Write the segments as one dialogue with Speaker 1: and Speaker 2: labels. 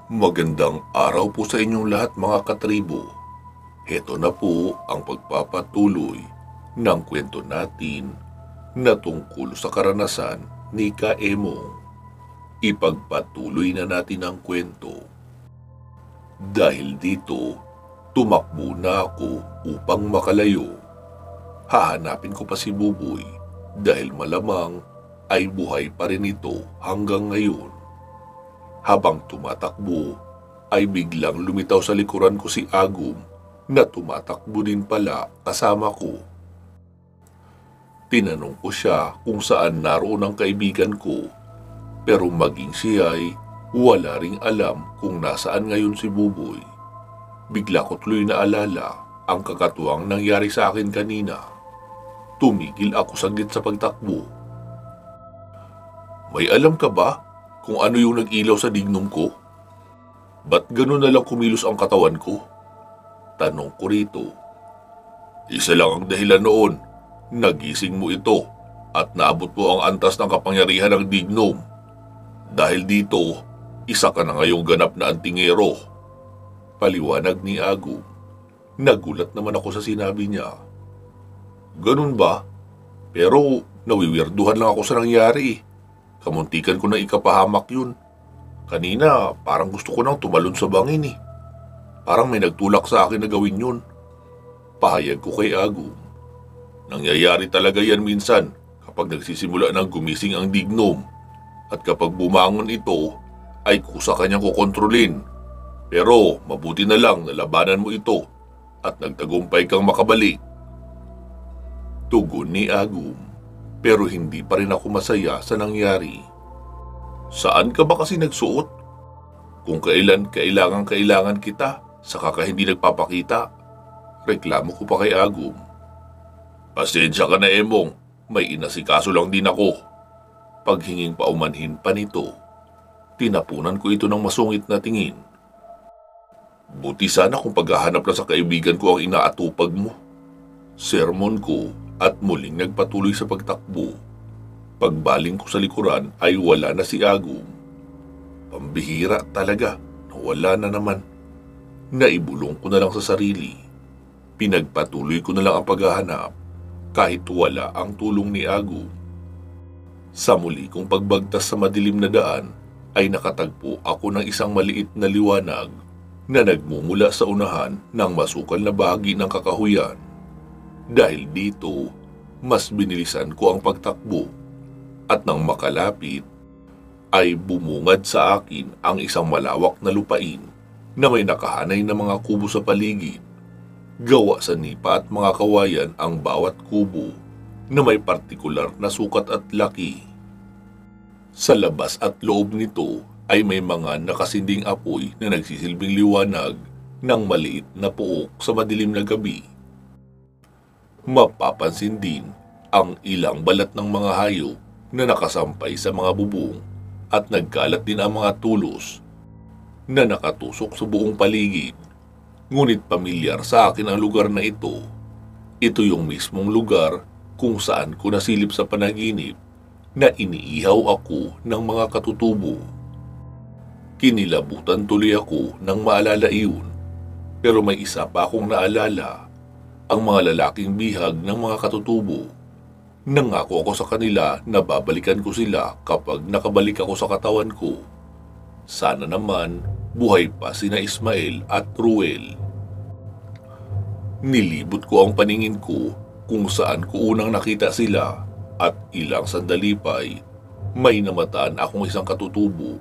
Speaker 1: Magandang araw po sa inyong lahat mga katribo. Heto na po ang pagpapatuloy ng kwento natin na tungkol sa karanasan ni Kaemong. Ipagpatuloy na natin ang kwento. Dahil dito, tumakbo na ako upang makalayo. Hahanapin ko pa si Buboy dahil malamang ay buhay pa rin ito hanggang ngayon. Habang tumatakbo, ay biglang lumitaw sa likuran ko si Agum na tumatakbo din pala kasama ko. Tinanong ko siya kung saan naroon ang kaibigan ko, pero maging siya ay wala ring alam kung nasaan ngayon si Buboy. Bigla ko tuloy na alala ang kakatuwang nangyari sa akin kanina. Tumigil ako saglit sa pagtakbo. May alam ka ba kung ano yung nag-ilaw sa dignum ko? Ba't gano'n na lang kumilos ang katawan ko? Tanong ko rito. Isa lang ang dahilan noon. Nagising mo ito at naabot mo ang antas ng kapangyarihan ng dignum. Dahil dito, isa ka na ngayong ganap na antingero. Paliwanag ni Agum. Nagulat naman ako sa sinabi niya. Ganun ba? Pero nawiwirduhan lang ako sa nangyari. Kamuntikan ko na ikapahamak yun. Kanina, parang gusto ko nang tumalon sa bangin eh. Parang may nagtulak sa akin na gawin yun. Pahayag ko kay Agum. Nangyayari talaga yan minsan kapag nagsisimula ng gumising ang dignum. At kapag bumangon ito, ay kusa kanyang kukontrolin. Pero mabuti na lang na labanan mo ito at nagtagumpay kang makabalik. Tugon ni Agum. Pero hindi pa rin ako masaya sa nangyari. Saan ka ba kasi nagsuot? Kung kailan kailangan kita, saka ka hindi nagpapakita. Reklamo ko pa kay Agum. Pasensya ka na, Emong. May inasikaso lang din ako. Paghinging paumanhin pa nito, tinapunan ko ito ng masungit na tingin. Buti sana kung paghahanap lang sa kaibigan ko ang inaatupag mo. Sermon ko. At muling nagpatuloy sa pagtakbo. Pagbaling ko sa likuran ay wala na si Agum. Pambihira talaga, nawala na naman. Naibulong ko na lang sa sarili. Pinagpatuloy ko na lang ang paghahanap kahit wala ang tulong ni Agum. Sa muli kong pagbagtas sa madilim na daan ay nakatagpo ako ng isang maliit na liwanag na nagmumula sa unahan ng masukal na bahagi ng kakahuyan. Dahil dito, mas binilisan ko ang pagtakbo at nang makalapit, ay bumungad sa akin ang isang malawak na lupain na may nakahanay na mga kubo sa paligid. Gawa sa nipa at mga kawayan ang bawat kubo na may partikular na sukat at laki. Sa labas at loob nito ay may mga nakasinding apoy na nagsisilbing liwanag ng maliit na puok sa madilim na gabi. Mapapansin din ang ilang balat ng mga hayop na nakasampay sa mga bubong at nagkalat din ang mga tulos na nakatusok sa buong paligid. Ngunit pamilyar sa akin ang lugar na ito. Ito yung mismong lugar kung saan ko nasilip sa panaginip na iniihaw ako ng mga katutubo. Kinilabutan tuloy ako nang maalala iyon, pero may isa pa akong naalala. Ang mga lalaking bihag ng mga katutubo. Nangako ako sa kanila na babalikan ko sila kapag nakabalik ako sa katawan ko. Sana naman buhay pa sina Ismael at Ruel. Nilibot ko ang paningin ko kung saan ko unang nakita sila at ilang sandali pa'y may namataan akong isang katutubo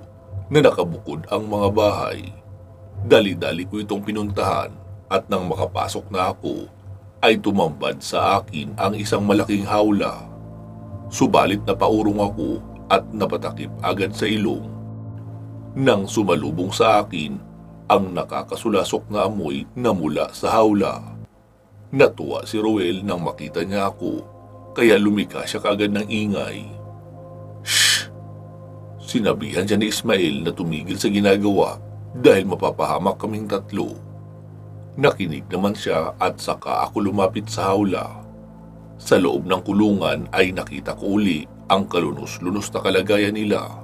Speaker 1: na nakabukod ang mga bahay. Dali-dali ko itong pinuntahan at nang makapasok na ako, ay tumambad sa akin ang isang malaking hawla. Subalit napaurong ako at napatakip agad sa ilong. Nang sumalubong sa akin ang nakakasulasok na amoy na mula sa hawla. Natuwa si Roel nang makita niya ako, kaya lumika siya kaagad ng ingay. Shh! Sinabihan siya ni Ismael na tumigil sa ginagawa dahil mapapahamak kaming tatlo. Nakinig naman siya at saka ako lumapit sa hawla. Sa loob ng kulungan ay nakita ko uli ang kalunos-lunos na kalagayan nila.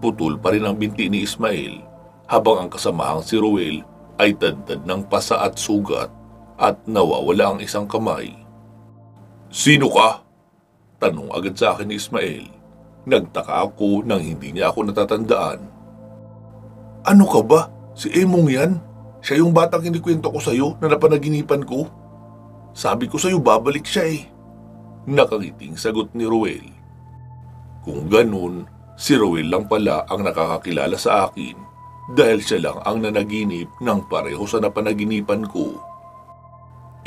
Speaker 1: Putol pa rin ang binti ni Ismael habang ang kasamahang si Ruel ay tadtad ng pasa at sugat at nawawala ang isang kamay. "Sino ka?" Tanong agad sa akin ni Ismael. Nagtaka ako nang hindi niya ako natatandaan. "Ano ka ba? Si Emong yan? Siya yung batang kinikwento ko sa'yo na napanaginipan ko. Sabi ko sa'yo babalik siya eh." Nakangiting sagot ni Ruel. Kung ganun, si Ruel lang pala ang nakakakilala sa akin dahil siya lang ang nanaginip ng pareho sa napanaginipan ko.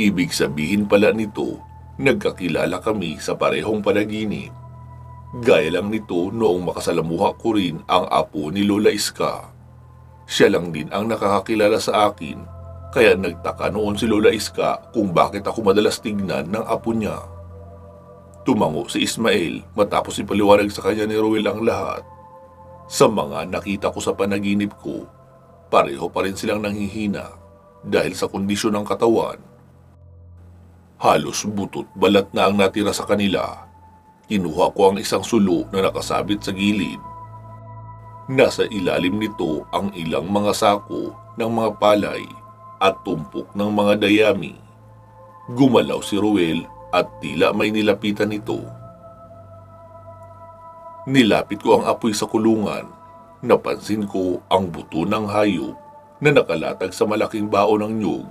Speaker 1: Ibig sabihin pala nito, nagkakilala kami sa parehong panaginip. Gaya lang nito noong makasalamuha ko rin ang apo ni Lola Iska. Siya lang din ang nakakakilala sa akin, kaya nagtaka noon si Lola Iska kung bakit ako madalas tignan ng apo niya. Tumango si Ismael matapos ipaliwanag sa kanya ni Ruel ang lahat. Sa mga nakita ko sa panaginip ko, pareho pa rin silang nanghihina dahil sa kondisyon ng katawan. Halos butot balat na ang natira sa kanila. Kinuha ko ang isang sulo na nakasabit sa gilid. Nasa ilalim nito ang ilang mga sako ng mga palay at tumpok ng mga dayami. Gumalaw si Ruel at tila may nilapitan nito. Nilapit ko ang apoy sa kulungan. Napansin ko ang buto ng hayop na nakalatag sa malaking baon ng nyug.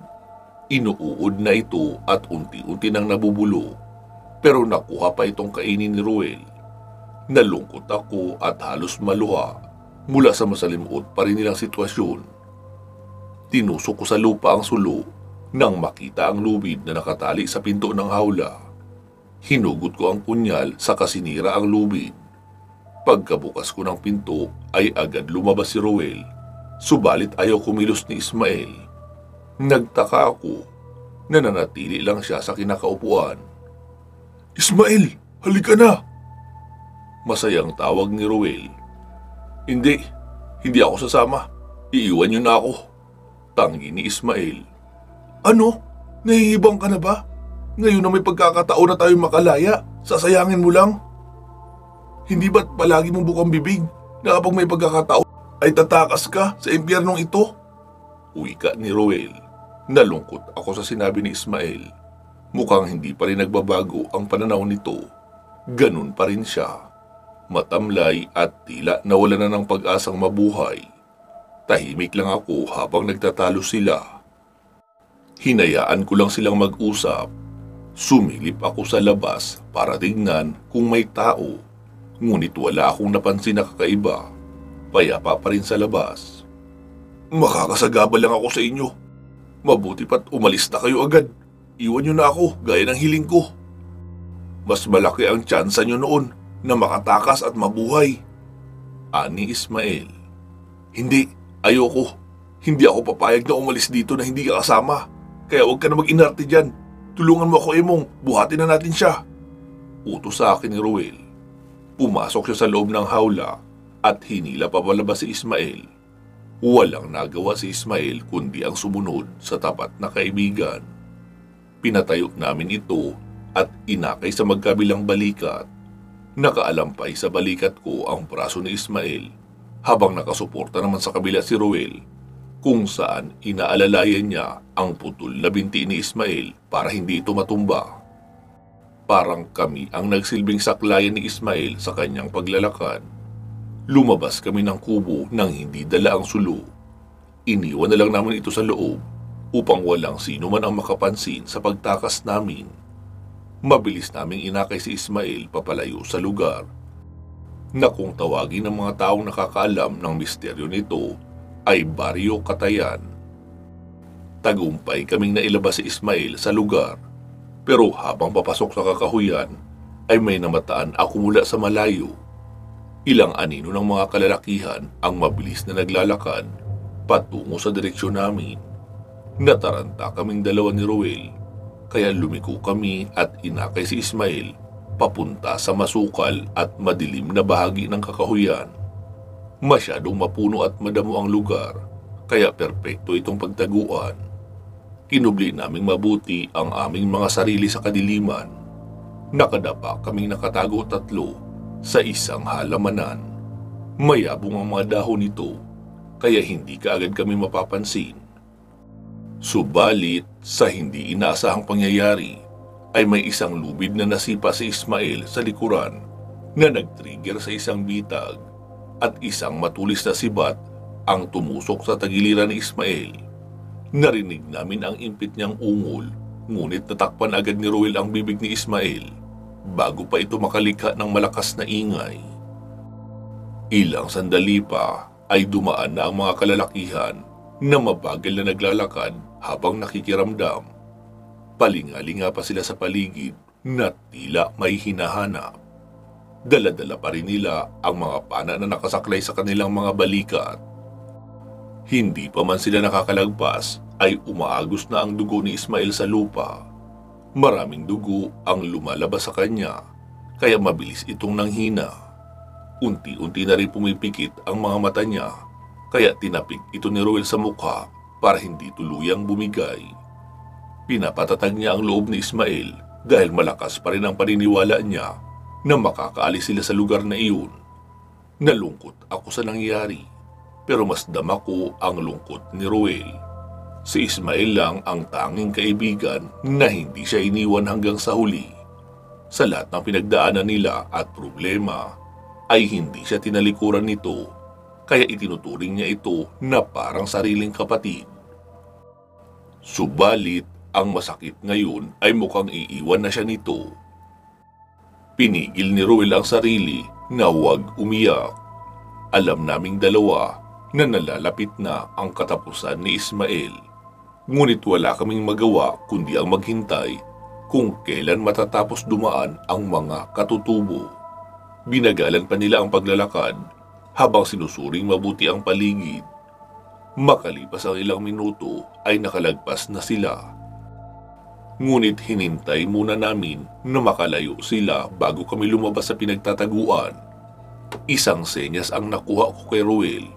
Speaker 1: Inuuod na ito at unti-unti nang nabubulo. Pero nakuha pa itong kainin ni Ruel. Nalungkot ako at halos maluha mula sa masalimuot pa rin nilang sitwasyon. Tinusok ko sa lupa ang sulo nang makita ang lubid na nakatali sa pinto ng hawla. Hinugot ko ang punyal sa kasinira ang lubid. Pagkabukas ko ng pinto ay agad lumabas si Ruel, subalit ayaw kumilos ni Ismael. Nagtaka ako, nananatili lang siya sa kinakaupuan. "Ismael, halika na!" Masayang tawag ni Ruel. Hindi ako sasama. Iiwan niyo na ako." Tanggi ni Ismael. "Ano? Nahihibang ka na ba? Ngayon na may pagkakataon na tayo makalaya, sasayangin mo lang? Hindi ba't palagi mong bukang bibig na kapag may pagkakataon ay tatakas ka sa impyernong ito?" Wika ni Ruel. Nalungkot ako sa sinabi ni Ismael. Mukhang hindi pa rin nagbabago ang pananaw nito. Ganun pa rin siya. Matamlay at tila nawala na ng pag-asang mabuhay. Tahimik lang ako habang nagtatalo sila. Hinayaan ko lang silang mag-usap. Sumilip ako sa labas para tingnan kung may tao. Ngunit wala akong napansin na kakaiba. Payapa pa rin sa labas. "Makakasagabal lang ako sa inyo. Mabuti pa't umalis na kayo agad. Iwan niyo na ako gaya ng hiling ko. Mas malaki ang tsansa niyo noon na makatakas at mabuhay." Ani Ismael. Ayoko. Hindi ako papayag na umalis dito na hindi ka kasama. Kaya huwag ka na mag-inarte dyan. Tulungan mo ako, Emong. Buhatin na natin siya. Utos sa akin ni Ruel. Pumasok siya sa loob ng hawla at hinila pa palabas si Ismael. Walang nagawa si Ismael kundi ang sumunod sa tapat na kaibigan. Pinatayo namin ito at inakay sa magkabilang balikat. Nakaalampay sa balikat ko ang braso ni Ismael habang nakasuporta naman sa kabila si Ruel, kung saan inaalalayan niya ang putol na binti ni Ismael para hindi ito matumba. Parang kami ang nagsilbing saklayan ni Ismael sa kanyang paglalakad. Lumabas kami ng kubo nang hindi dala ang sulo. Iniwan na lang namin ito sa loob upang walang sino man ang makapansin sa pagtakas namin. Mabilis naming inakay si Ismael papalayo sa lugar na kung tawagin ng mga taong nakakaalam ng misteryo nito ay Baryo Katayan. Tagumpay kaming nailabas si Ismael sa lugar, pero habang papasok sa kakahuyan ay may namataan ako mula sa malayo. Ilang anino ng mga kalalakihan ang mabilis na naglalakad patungo sa direksyon namin. Nataranta kaming dalawa ni Ruel, kaya lumiko kami at inakay si Ismael papunta sa masukal at madilim na bahagi ng kakahuyan. Masyadong mapuno at madamo ang lugar, kaya perpekto itong pagtaguan. Kinubli naming mabuti ang aming mga sarili sa kadiliman. Nakadapa kaming nakatago tatlo sa isang halamanan. Mayabong ang mga dahon nito. kaya hindi kaagad kami mapapansin. Subalit sa hindi inaasahang pangyayari ay may isang lubid na nasipa si Ismael sa likuran na nag-trigger sa isang bitag at isang matulis na sibat ang tumusok sa tagiliran ni Ismael. Narinig namin ang impit niyang ungol, ngunit natakpan agad ni Ruel ang bibig ni Ismael bago pa ito makalikha ng malakas na ingay. Ilang sandali pa ay dumaan na ang mga kalalakihan na mabagal na naglalakad habang nakikiramdam. Palingalinga pa sila sa paligid na tila may hinahanap. Dala-dala pa rin nila ang mga pana na nakasaklay sa kanilang mga balikat. Hindi pa man sila nakakalagpas ay umaagos na ang dugo ni Ismael sa lupa. Maraming dugo ang lumalabas sa kanya, kaya mabilis itong nanghina. Unti-unti na rin pumipikit ang mga mata niya, kaya tinapik ito ni Ruel sa mukha para hindi tuluyang bumigay. Pinapatatag niya ang loob ni Ismael dahil malakas pa rin ang paniniwala niya na makakaalis sila sa lugar na iyon. Nalungkot ako sa nangyari, pero mas dama ko ang lungkot ni Ruel. Si Ismael lang ang tanging kaibigan na hindi siya iniwan hanggang sa huli. Sa lahat ng pinagdaanan nila at problema, ay hindi siya tinalikuran nito, kaya itinuturing niya ito na parang sariling kapatid. Subalit, ang masakit ngayon ay mukhang iiwan na siya nito. Pinigil ni Ruel ang sarili na huwag umiyak. Alam naming dalawa na nalalapit na ang katapusan ni Ismael. Ngunit wala kaming magawa kundi ang maghintay kung kailan matatapos dumaan ang mga katutubo. Binagalan pa nila ang paglalakad habang sinusuring mabuti ang paligid. Makalipas ang ilang minuto ay nakalagpas na sila. Ngunit hinintay muna namin na makalayo sila bago kami lumabas sa pinagtataguan. Isang senyas ang nakuha ko kay Ruel,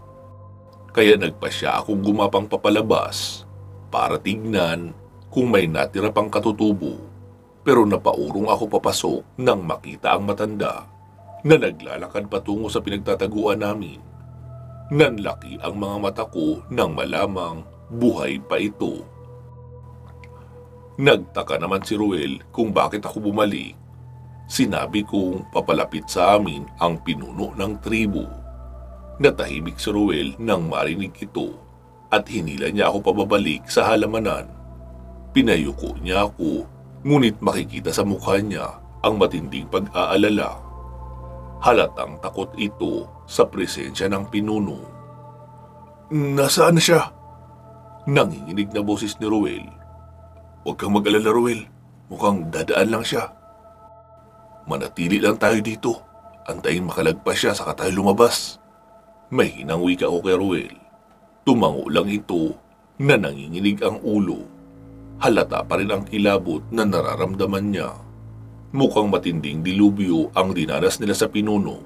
Speaker 1: kaya nagpasya akong gumapang papalabas para tignan kung may natira pang katutubo. Pero napaurong ako papasok nang makita ang matanda na naglalakad patungo sa pinagtataguan namin. Nanlaki ang mga mata ko nang malamang buhay pa ito. Nagtaka naman si Ruel kung bakit ako bumalik. Sinabi kong papalapit sa amin ang pinuno ng tribo. Natahimik si Ruel nang marinig ito at hinila niya ako pababalik sa halamanan. Pinayuko niya ako, ngunit makikita sa mukha niya ang matinding pag-aalala. Halatang takot ito sa presensya ng pinuno. "Nasaan na siya?" Nanginginig na boses ni Ruel. "Huwag kang mag-alala, Ruel. Mukhang dadaan lang siya. Manatili lang tayo dito. Antayin makalagpas siya saka tayo lumabas." May hinang wika ko kay Ruel. Tumango lang ito na nanginginig ang ulo. Halata pa rin ang kilabot na nararamdaman niya. Mukhang matinding dilubyo ang dinanas nila sa pinuno,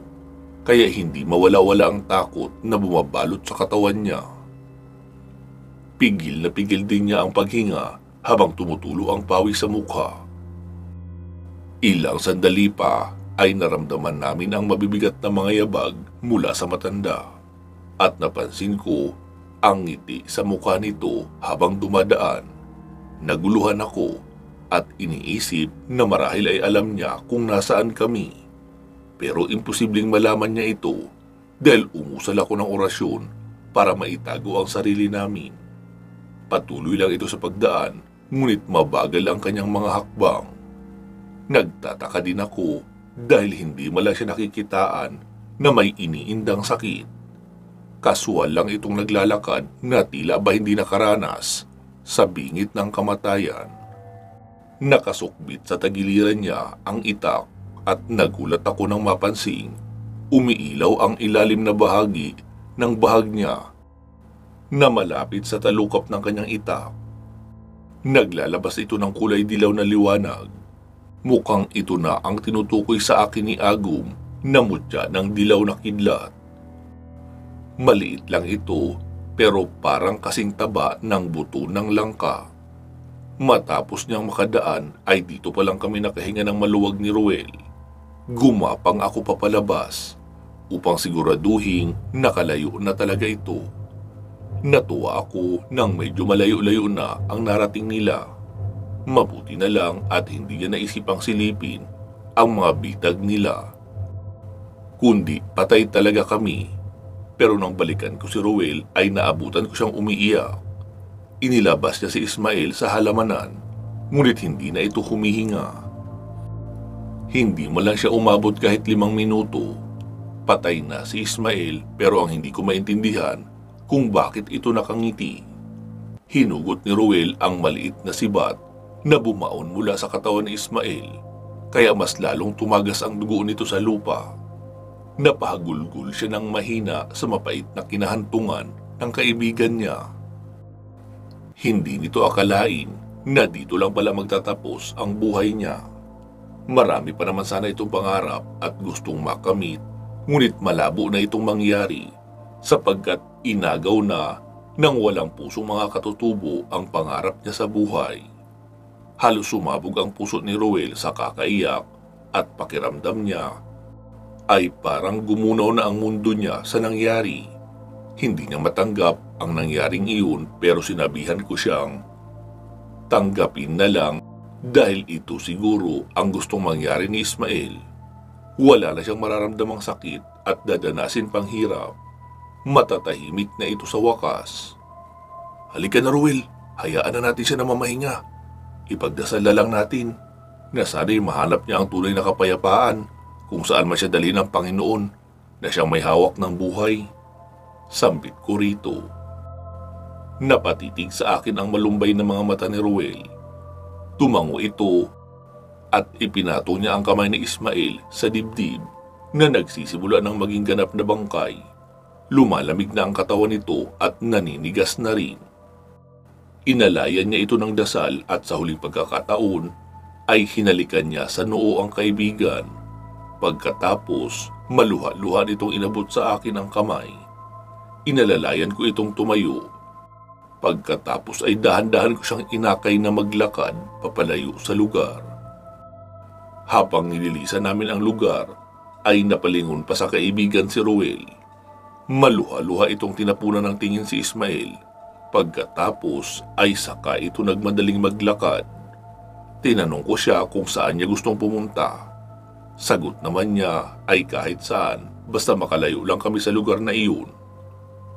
Speaker 1: kaya hindi mawala-wala ang takot na bumabalot sa katawan niya. Pigil na pigil din niya ang paghinga habang tumutulo ang pawis sa mukha. Ilang sandali pa ay naramdaman namin ang mabibigat na mga yabag mula sa matanda, at napansin ko ang ngiti sa mukha nito habang dumadaan. Naguluhan ako at iniisip na marahil ay alam niya kung nasaan kami. Pero imposibleng malaman niya ito dahil umusal ako ng orasyon para maitago ang sarili namin. Patuloy lang ito sa pagdaan, ngunit mabagal ang kanyang mga hakbang. Nagtataka din ako dahil hindi mala siya nakikitaan na may iniindang sakit. Kasual lang itong naglalakad na tila ba hindi nakaranas sa bingit ng kamatayan. Nakasukbit sa tagiliran niya ang itak at nagulat ako nang mapansing umiilaw ang ilalim na bahagi ng bahag niya na malapit sa talukap ng kanyang itak. Naglalabas ito ng kulay dilaw na liwanag. Mukhang ito na ang tinutukoy sa akin ni Agum na mutya ng dilaw na kidlat. Maliit lang ito pero parang kasing taba ng buto ng langka. Matapos niyang makadaan ay dito pa lang kami nakahinga ng maluwag ni Ruel. Gumapang ako papalabas upang siguraduhin nakalayo na talaga ito. Natuwa ako nang medyo malayo-layo na ang narating nila. Mabuti na lang at hindi niya naisipang silipin ang mga bitag nila. Kundi patay talaga kami. Pero nang balikan ko si Ruel ay naabutan ko siyang umiiyak. Inilabas niya si Ismael sa halamanan, ngunit hindi na ito humihinga. Hindi mo lang siya umabot kahit 5 minuto. Patay na si Ismael pero ang hindi ko maintindihan kung bakit ito nakangiti. Hinugot ni Ruel ang maliit na sibat na bumaon mula sa katawan ni Ismael, kaya mas lalong tumagas ang dugo nito sa lupa. Napahagulgol siya ng mahina sa mapait na kinahantungan ng kaibigan niya. Hindi nito akalain na dito lang pala magtatapos ang buhay niya. Marami pa naman sana itong pangarap at gustong makamit, ngunit malabo na itong mangyari sapagkat inagaw na ng walang pusong mga katutubo ang pangarap niya sa buhay. Halos sumabog ang puso ni Ruel sa kakaiyak at pakiramdam niya ay parang gumunaw na ang mundo niya sa nangyari. Hindi niya matanggap ang nangyaring iyon pero sinabihan ko siyang tanggapin na lang dahil ito siguro ang gustong mangyari ni Ismael. Wala na siyang mararamdamang sakit at dadanasin pang hirap. Matatahimik na ito sa wakas. Halika na Ruel, hayaan na natin siya na mamahinga. Ipagdasal na lang natin na sana'y mahanap niya ang tunay na kapayapaan kung saan man siya dalhin ng Panginoon na siyang may hawak ng buhay. Sambit ko rito. Napatitig sa akin ang malumbay na mga mata ni Ruel. Tumango ito at ipinato niya ang kamay ni Ismael sa dibdib na nagsisimula ng maging ganap na bangkay. Lumalamig na ang katawan nito at naninigas na rin. Inalayan niya ito ng dasal at sa huling pagkakataon ay hinalikan niya sa noo ang kaibigan. Pagkatapos, maluha-luha nitong inabot sa akin ang kamay. Inalalayan ko itong tumayo. Pagkatapos ay dahan-dahan ko siyang inakay na maglakad papalayo sa lugar. Habang nililisan namin ang lugar, ay napalingon pa sa kaibigan si Ruel. Maluha-luha itong tinapunan ng tingin si Ismael. Pagkatapos ay saka ito nagmadaling maglakad. Tinanong ko siya kung saan niya gustong pumunta. Sagot naman niya ay kahit saan, basta makalayo lang kami sa lugar na iyon.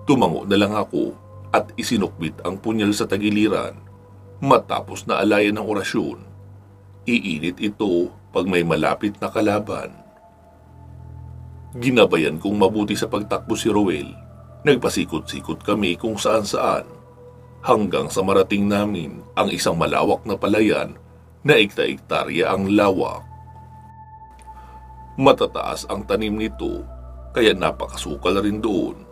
Speaker 1: Tumango na lang ako at isinukbit ang punyal sa tagiliran. Matapos na alayan ng orasyon, iinit ito pag may malapit na kalaban. Ginabayan kong mabuti sa pagtakbo si Ruel. Nagpasikot-sikot kami kung saan-saan hanggang sa marating namin ang isang malawak na palayan na ekta-ektarya ang lawak. Matataas ang tanim nito kaya napakasukal rin doon.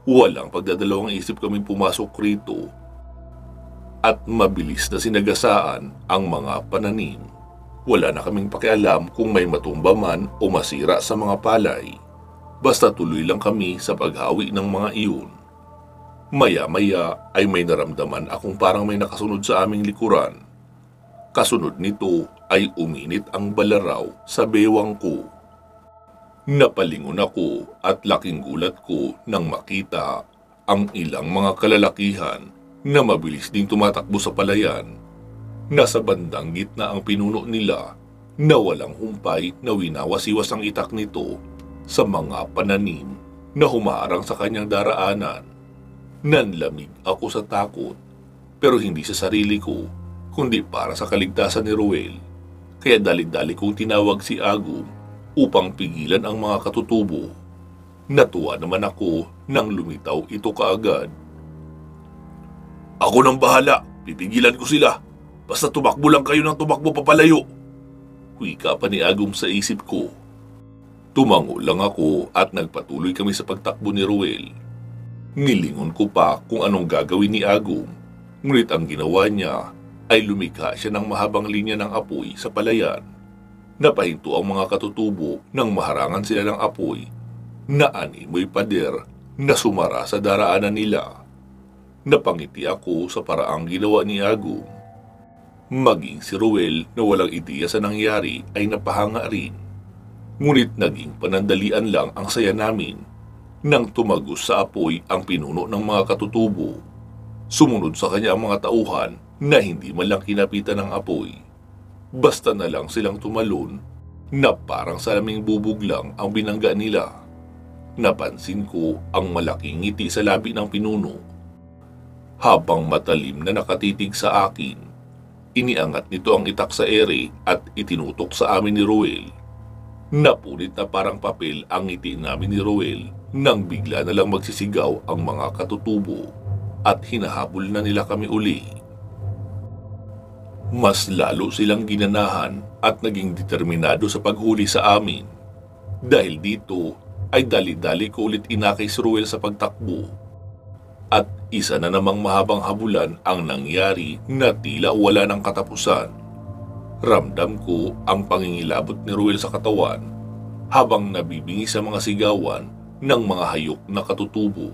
Speaker 1: Walang pagdadalawang isip kaming pumasok rito at mabilis na sinagasaan ang mga pananim. Wala na kaming pakialam kung may matumba man o masira sa mga palay. Basta tuloy lang kami sa paghawi ng mga iyon. Maya-maya ay may naramdaman akong parang may nakasunod sa aming likuran. Kasunod nito ay uminit ang balaraw sa bewang ko. Napalingon ako at laking gulat ko nang makita ang ilang mga kalalakihan na mabilis ding tumatakbo sa palayan. Nasa bandang gitna ang pinuno nila na walang humpay na winawasiwas ang itak nito sa mga pananim na humarang sa kanyang daraanan. Nanlamig ako sa takot pero hindi sa sarili ko kundi para sa kaligtasan ni Ruel. Kaya dali-dali kong tinawag si Agum upang pigilan ang mga katutubo. Natuwa naman ako nang lumitaw ito kaagad. Ako nang bahala, pipigilan ko sila. Basta tumakbo lang kayo ng tumakbo papalayo. Wika pa ni Agum sa isip ko. Tumango lang ako at nagpatuloy kami sa pagtakbo ni Ruel. Nilingon ko pa kung anong gagawin ni Agum, ngunit ang ginawa niya ay lumikha siya ng mahabang linya ng apoy sa palayan. Napahinto ang mga katutubo nang maharangan sila ng apoy na animoy pader na sumara sa daraanan nila. Napangiti ako sa paraang ginawa ni Agum. Maging si Ruel na walang ideya sa nangyari ay napahanga rin. Ngunit naging panandalian lang ang saya namin. Nang tumagos sa apoy ang pinuno ng mga katutubo, sumunod sa kanya ang mga tauhan na hindi man lang kinapitan ng apoy. Basta na lang silang tumalon na parang salaming bubog lang ang binangga nila. Napansin ko ang malaking ngiti sa labi ng pinuno. Habang matalim na nakatitig sa akin, iniangat nito ang itak sa ere at itinutok sa amin ni Roel. Napunit na parang papel ang ngiti namin ni Roel nang bigla na lang magsisigaw ang mga katutubo at hinahabol na nila kami uli. Mas lalo silang ginanahan at naging determinado sa paghuli sa amin. Dahil dito ay dali-dali ko ulit inakay si Roel sa pagtakbo. At isa na namang mahabang habulan ang nangyari na tila wala ng katapusan. Ramdam ko ang pangingilabot ni Roel sa katawan habang nabibingi sa mga sigawan ng mga hayok na katutubo.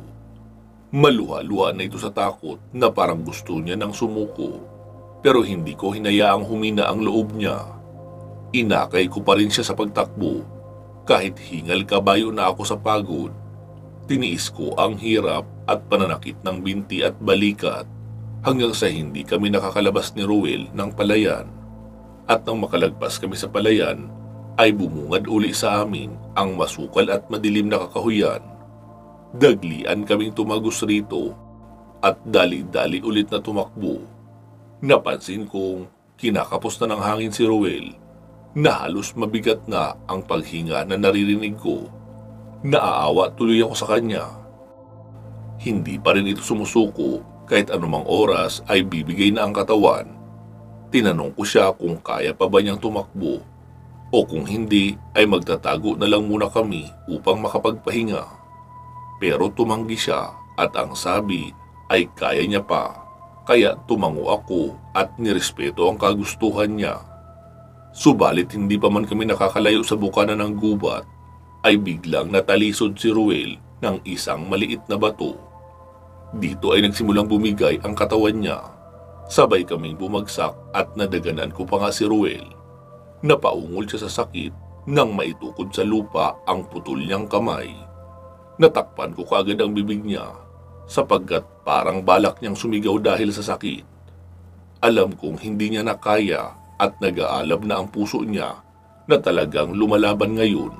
Speaker 1: Maluha-luha na ito sa takot na parang gusto niya nang sumuko, pero hindi ko hinayaang humina ang loob niya. Inakay ko pa rin siya sa pagtakbo kahit hingal kabayo na ako sa pagod. Tiniis ko ang hirap at pananakit ng binti at balikat hanggang sa hindi kami nakakalabas ni Roel ng palayan. At nang makalagpas kami sa palayan, ay bumungad uli sa amin ang masukal at madilim na kakahuyan. Daglian kaming tumagos rito at dali-dali ulit na tumakbo. Napansin kong kinakapos na ng hangin si Roel na halos mabigat na ang paghinga na naririnig ko. Naaawa tuloy ako sa kanya. Hindi pa rin ito sumusuko kahit anumang oras ay bibigay na ang katawan. Tinanong ko siya kung kaya pa ba niyang tumakbo o kung hindi ay magtatago na lang muna kami upang makapagpahinga. Pero tumanggi siya at ang sabi ay kaya niya pa, kaya tumango ako at nirespeto ang kagustuhan niya. Subalit hindi pa man kami nakakalayo sa bukana ng gubat ay biglang natalisod si Roel ng isang maliit na bato. Dito ay nagsimulang bumigay ang katawan niya. Sabay kaming bumagsak at nadaganan ko pa nga si Roel. Napaungol siya sa sakit nang maitukod sa lupa ang putol niyang kamay. Natakpan ko kaagad ang bibig niya sapagkat parang balak niyang sumigaw dahil sa sakit. Alam kong hindi niya nakaya at nag-aalab na ang puso niya na talagang lumalaban ngayon.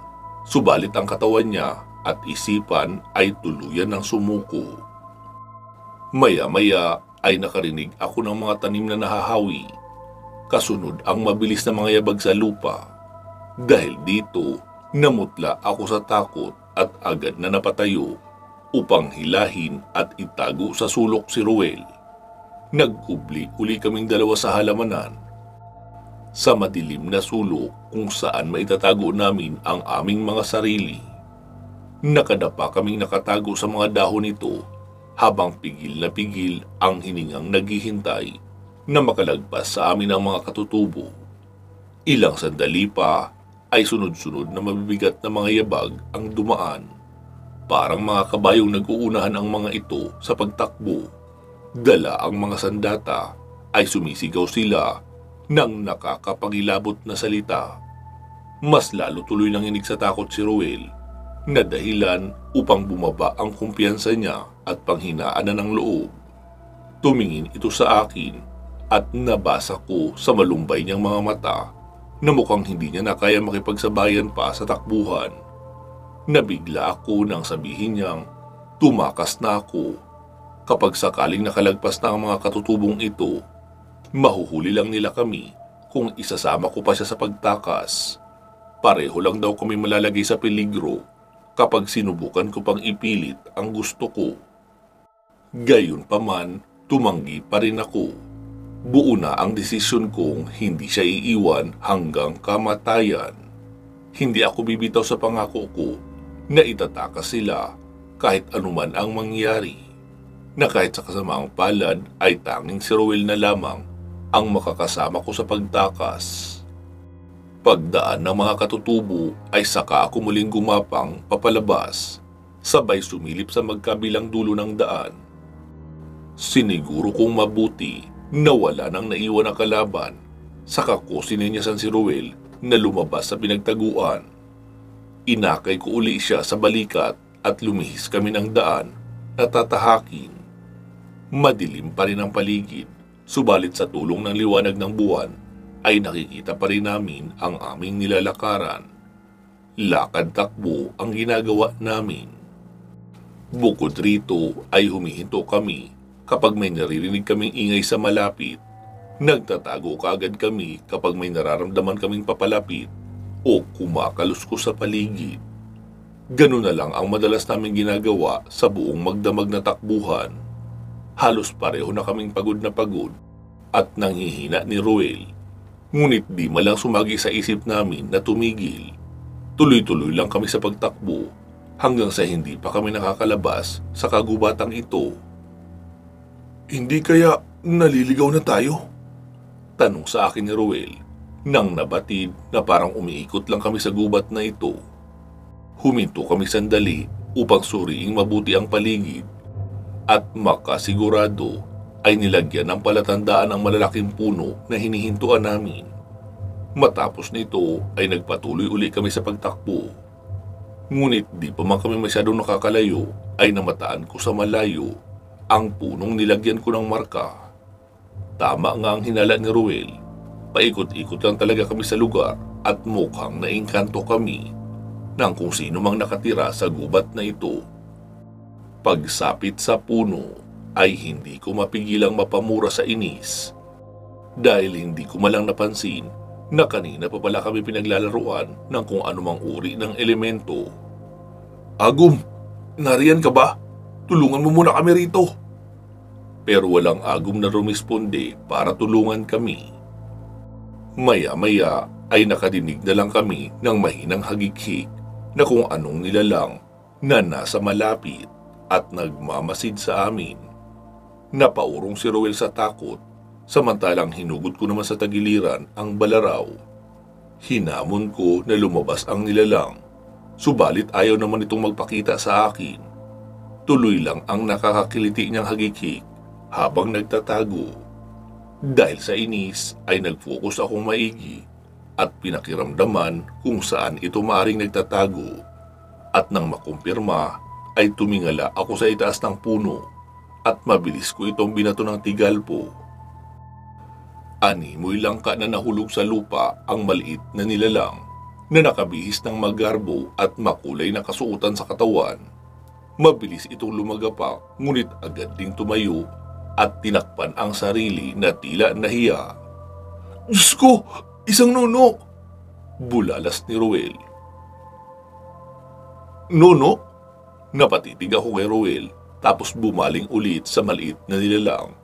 Speaker 1: Subalit ang katawan niya at isipan ay tuluyan ng sumuko. Maya-maya ay nakarinig ako ng mga tanim na nahahawi. Kasunod ang mabilis na mga yabag sa lupa. Dahil dito, namutla ako sa takot at agad na napatayo upang hilahin at itago sa sulok si Roel. Nagkubli-uli kaming dalawa sa halamanan. Sa madilim na sulok kung saan maitatago namin ang aming mga sarili. Nakadapa kaming nakatago sa mga dahon nito habang pigil na pigil ang hiningang naghihintay na makalagpas sa amin ang mga katutubo. Ilang sandali pa ay sunod-sunod na mabibigat na mga yabag ang dumaan. Parang mga kabayong nag-uunahan ang mga ito sa pagtakbo. Dala ang mga sandata ay sumisigaw sila ng nakakapangilabot na salita. Mas lalo tuloy nang inig sa takot si Roel na dahilan upang bumaba ang kumpiyansa niya at panghinaan na ng loob. Tumingin ito sa akin at nabasa ko sa malumbay niyang mga mata na mukhang hindi niya na kaya makipagsabayan pa sa takbuhan. Nabigla ako nang sabihin niyang tumakas na ako. Kapag sakaling nakalagpas na ang mga katutubong ito, mahuhuli lang nila kami kung isasama ko pa siya sa pagtakas. Pareho lang daw kami malalagay sa peligro kapag sinubukan ko pang ipilit ang gusto ko. Gayunpaman, tumanggi pa rin ako. Buo na ang desisyon kong hindi siya iiwan hanggang kamatayan. Hindi ako bibitaw sa pangako ko na itatakas sila kahit anuman ang mangyari. Na kahit sa kasamaang palad ay tanging si Roel na lamang ang makakasama ko sa pagtakas. Pagdaan ng mga katutubo ay saka ako muling gumapang papalabas, sabay sumilip sa magkabilang dulo ng daan. Siniguro kong mabuti na wala nang naiwan ang kalaban, saka ko sininyasan si Roel na lumabas sa pinagtaguan. Inakay ko uli siya sa balikat at lumihis kami ng daan na tatahakin. Madilim pa rin ang paligid, subalit sa tulong ng liwanag ng buwan ay nakikita pa rin namin ang aming nilalakaran. Lakad-takbo ang ginagawa namin. Bukod rito ay humihinto kami kapag may naririnig kaming ingay sa malapit. Nagtatago kaagad kami kapag may nararamdaman kaming papalapit o kumakaluskos sa paligid. Ganun na lang ang madalas namin ginagawa sa buong magdamag na takbuhan. Halos pareho na kaming pagod at nanghihina ni Roel. Ngunit di malang sumagi sa isip namin na tumigil. Tuloy-tuloy lang kami sa pagtakbo hanggang sa hindi pa kami nakakalabas sa kagubatang ito. Hindi kaya naliligaw na tayo? Tanong sa akin ni Roel nang nabatid na parang umiikot lang kami sa gubat na ito. Huminto kami sandali upang suriing mabuti ang paligid at makasigurado ay nilagyan ng palatandaan ang malalaking puno na hinihintuan namin. Matapos nito ay nagpatuloy uli kami sa pagtakbo. Ngunit di pa man kami masyadong nakakalayo ay namataan ko sa malayo ang punong nilagyan ko ng marka. Tama nga ang hinala ni Roel. Paikot-ikot lang talaga kami sa lugar at mukhang naingkanto kami ng kung sino mang nakatira sa gubat na ito. Pagsapit sa puno ay hindi ko mapigilang mapamura sa inis dahil hindi ko malang napansin na kanina pa pala kami pinaglalaruan ng kung anumang uri ng elemento. Agum, nariyan ka ba? Tulungan mo muna kami rito. Pero walang agum na rumisponde para tulungan kami. Maya-maya ay nakadinig na lang kami ng mahinang hagik-hik na kung anong nilalang na nasa malapit at nagmamasid sa amin. Napaurong si Roel sa takot, samantalang hinugod ko naman sa tagiliran ang balaraw. Hinamon ko na lumabas ang nilalang, subalit ayaw naman itong magpakita sa akin. Tuloy lang ang nakakakiliti niyang hagik-hik habang nagtatago. Dahil sa inis ay nag-focus akong maigi at pinakiramdaman kung saan ito maaring nagtatago. At nang makumpirma ay tumingala ako sa itaas ng puno at mabilis ko itong binato ng tigalpo. Animoy langka na nahulog sa lupa ang maliit na nilalang na nakabihis ng magarbo at makulay na kasuotan sa katawan. Mabilis itong lumagapak ngunit agad ding tumayo at tinakpan ang sarili na tila nahiya. Diyos ko! Isang nuno! Bulalas ni Roel. Nuno? Napatitig ako kay Roel tapos bumaling ulit sa maliit na nilalang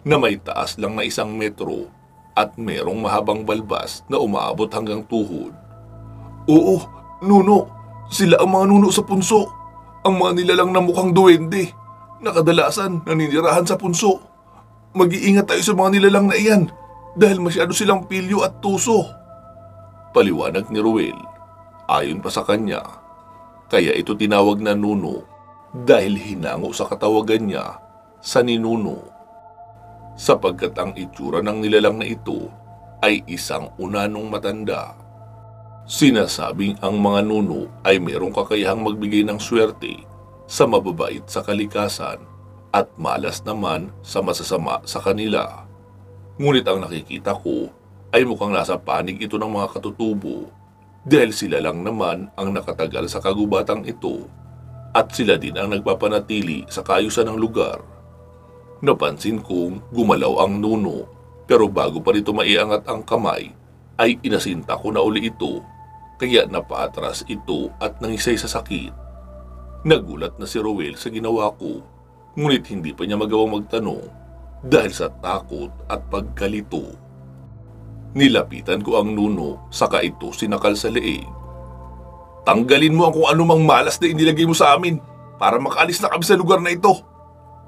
Speaker 1: na may taas lang na 1 metro at merong mahabang balbas na umaabot hanggang tuhod. Oo, nuno. Sila ang mga nuno sa punso. Ang mga nilalang na mukhang duwende na kadalasan naninirahan sa punso. Mag-iingat tayo sa mga nilalang na iyan dahil masyado silang pilyo at tuso. Paliwanag ni Roel. Ayon pa sa kanya, kaya ito tinawag na nuno dahil hinango sa katawagan niya sa ninuno. Sapagkat ang itsura ng nilalang na ito ay isang unanong matanda. Sinasabing ang mga nuno ay mayroong kakayahang magbigay ng swerte sa mababait sa kalikasan at malas naman sa masasama sa kanila. Ngunit ang nakikita ko ay mukhang nasa panig ito ng mga katutubo dahil sila lang naman ang nakatagal sa kagubatang ito at sila din ang nagpapanatili sa kaayusan ng lugar. Napansin kong gumalaw ang nuno pero bago pa nito maiangat ang kamay ay inasinta ko na uli ito kaya napaatras ito at nangisay sa sakit. Nagulat na si Roel sa ginawa ko ngunit hindi pa niya magawang magtanong dahil sa takot at pagkalito. Nilapitan ko ang nuno saka ito sinakal sa leeg. Tanggalin mo ang kung anumang malas na inilagay mo sa amin para makaalis na kami sa lugar na ito.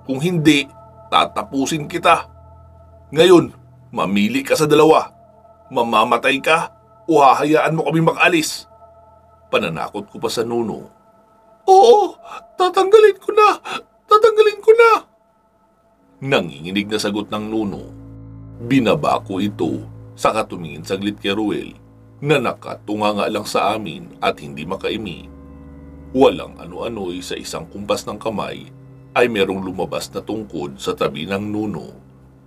Speaker 1: Kung hindi, tatapusin kita. Ngayon, mamili ka sa dalawa. Mamamatay ka o hahayaan mo kami makaalis. Pananakot ko pa sa nuno. Oo, tatanggalin ko na. Tatanggalin ko na. Nanginginig na sagot ng nuno. Binaba ko ito saka tumingin saglit kay Roel na nakatunganga lang sa amin at hindi makaimi. Walang ano-ano'y sa isang kumpas ng kamay ay merong lumabas na tungkod sa tabi ng nuno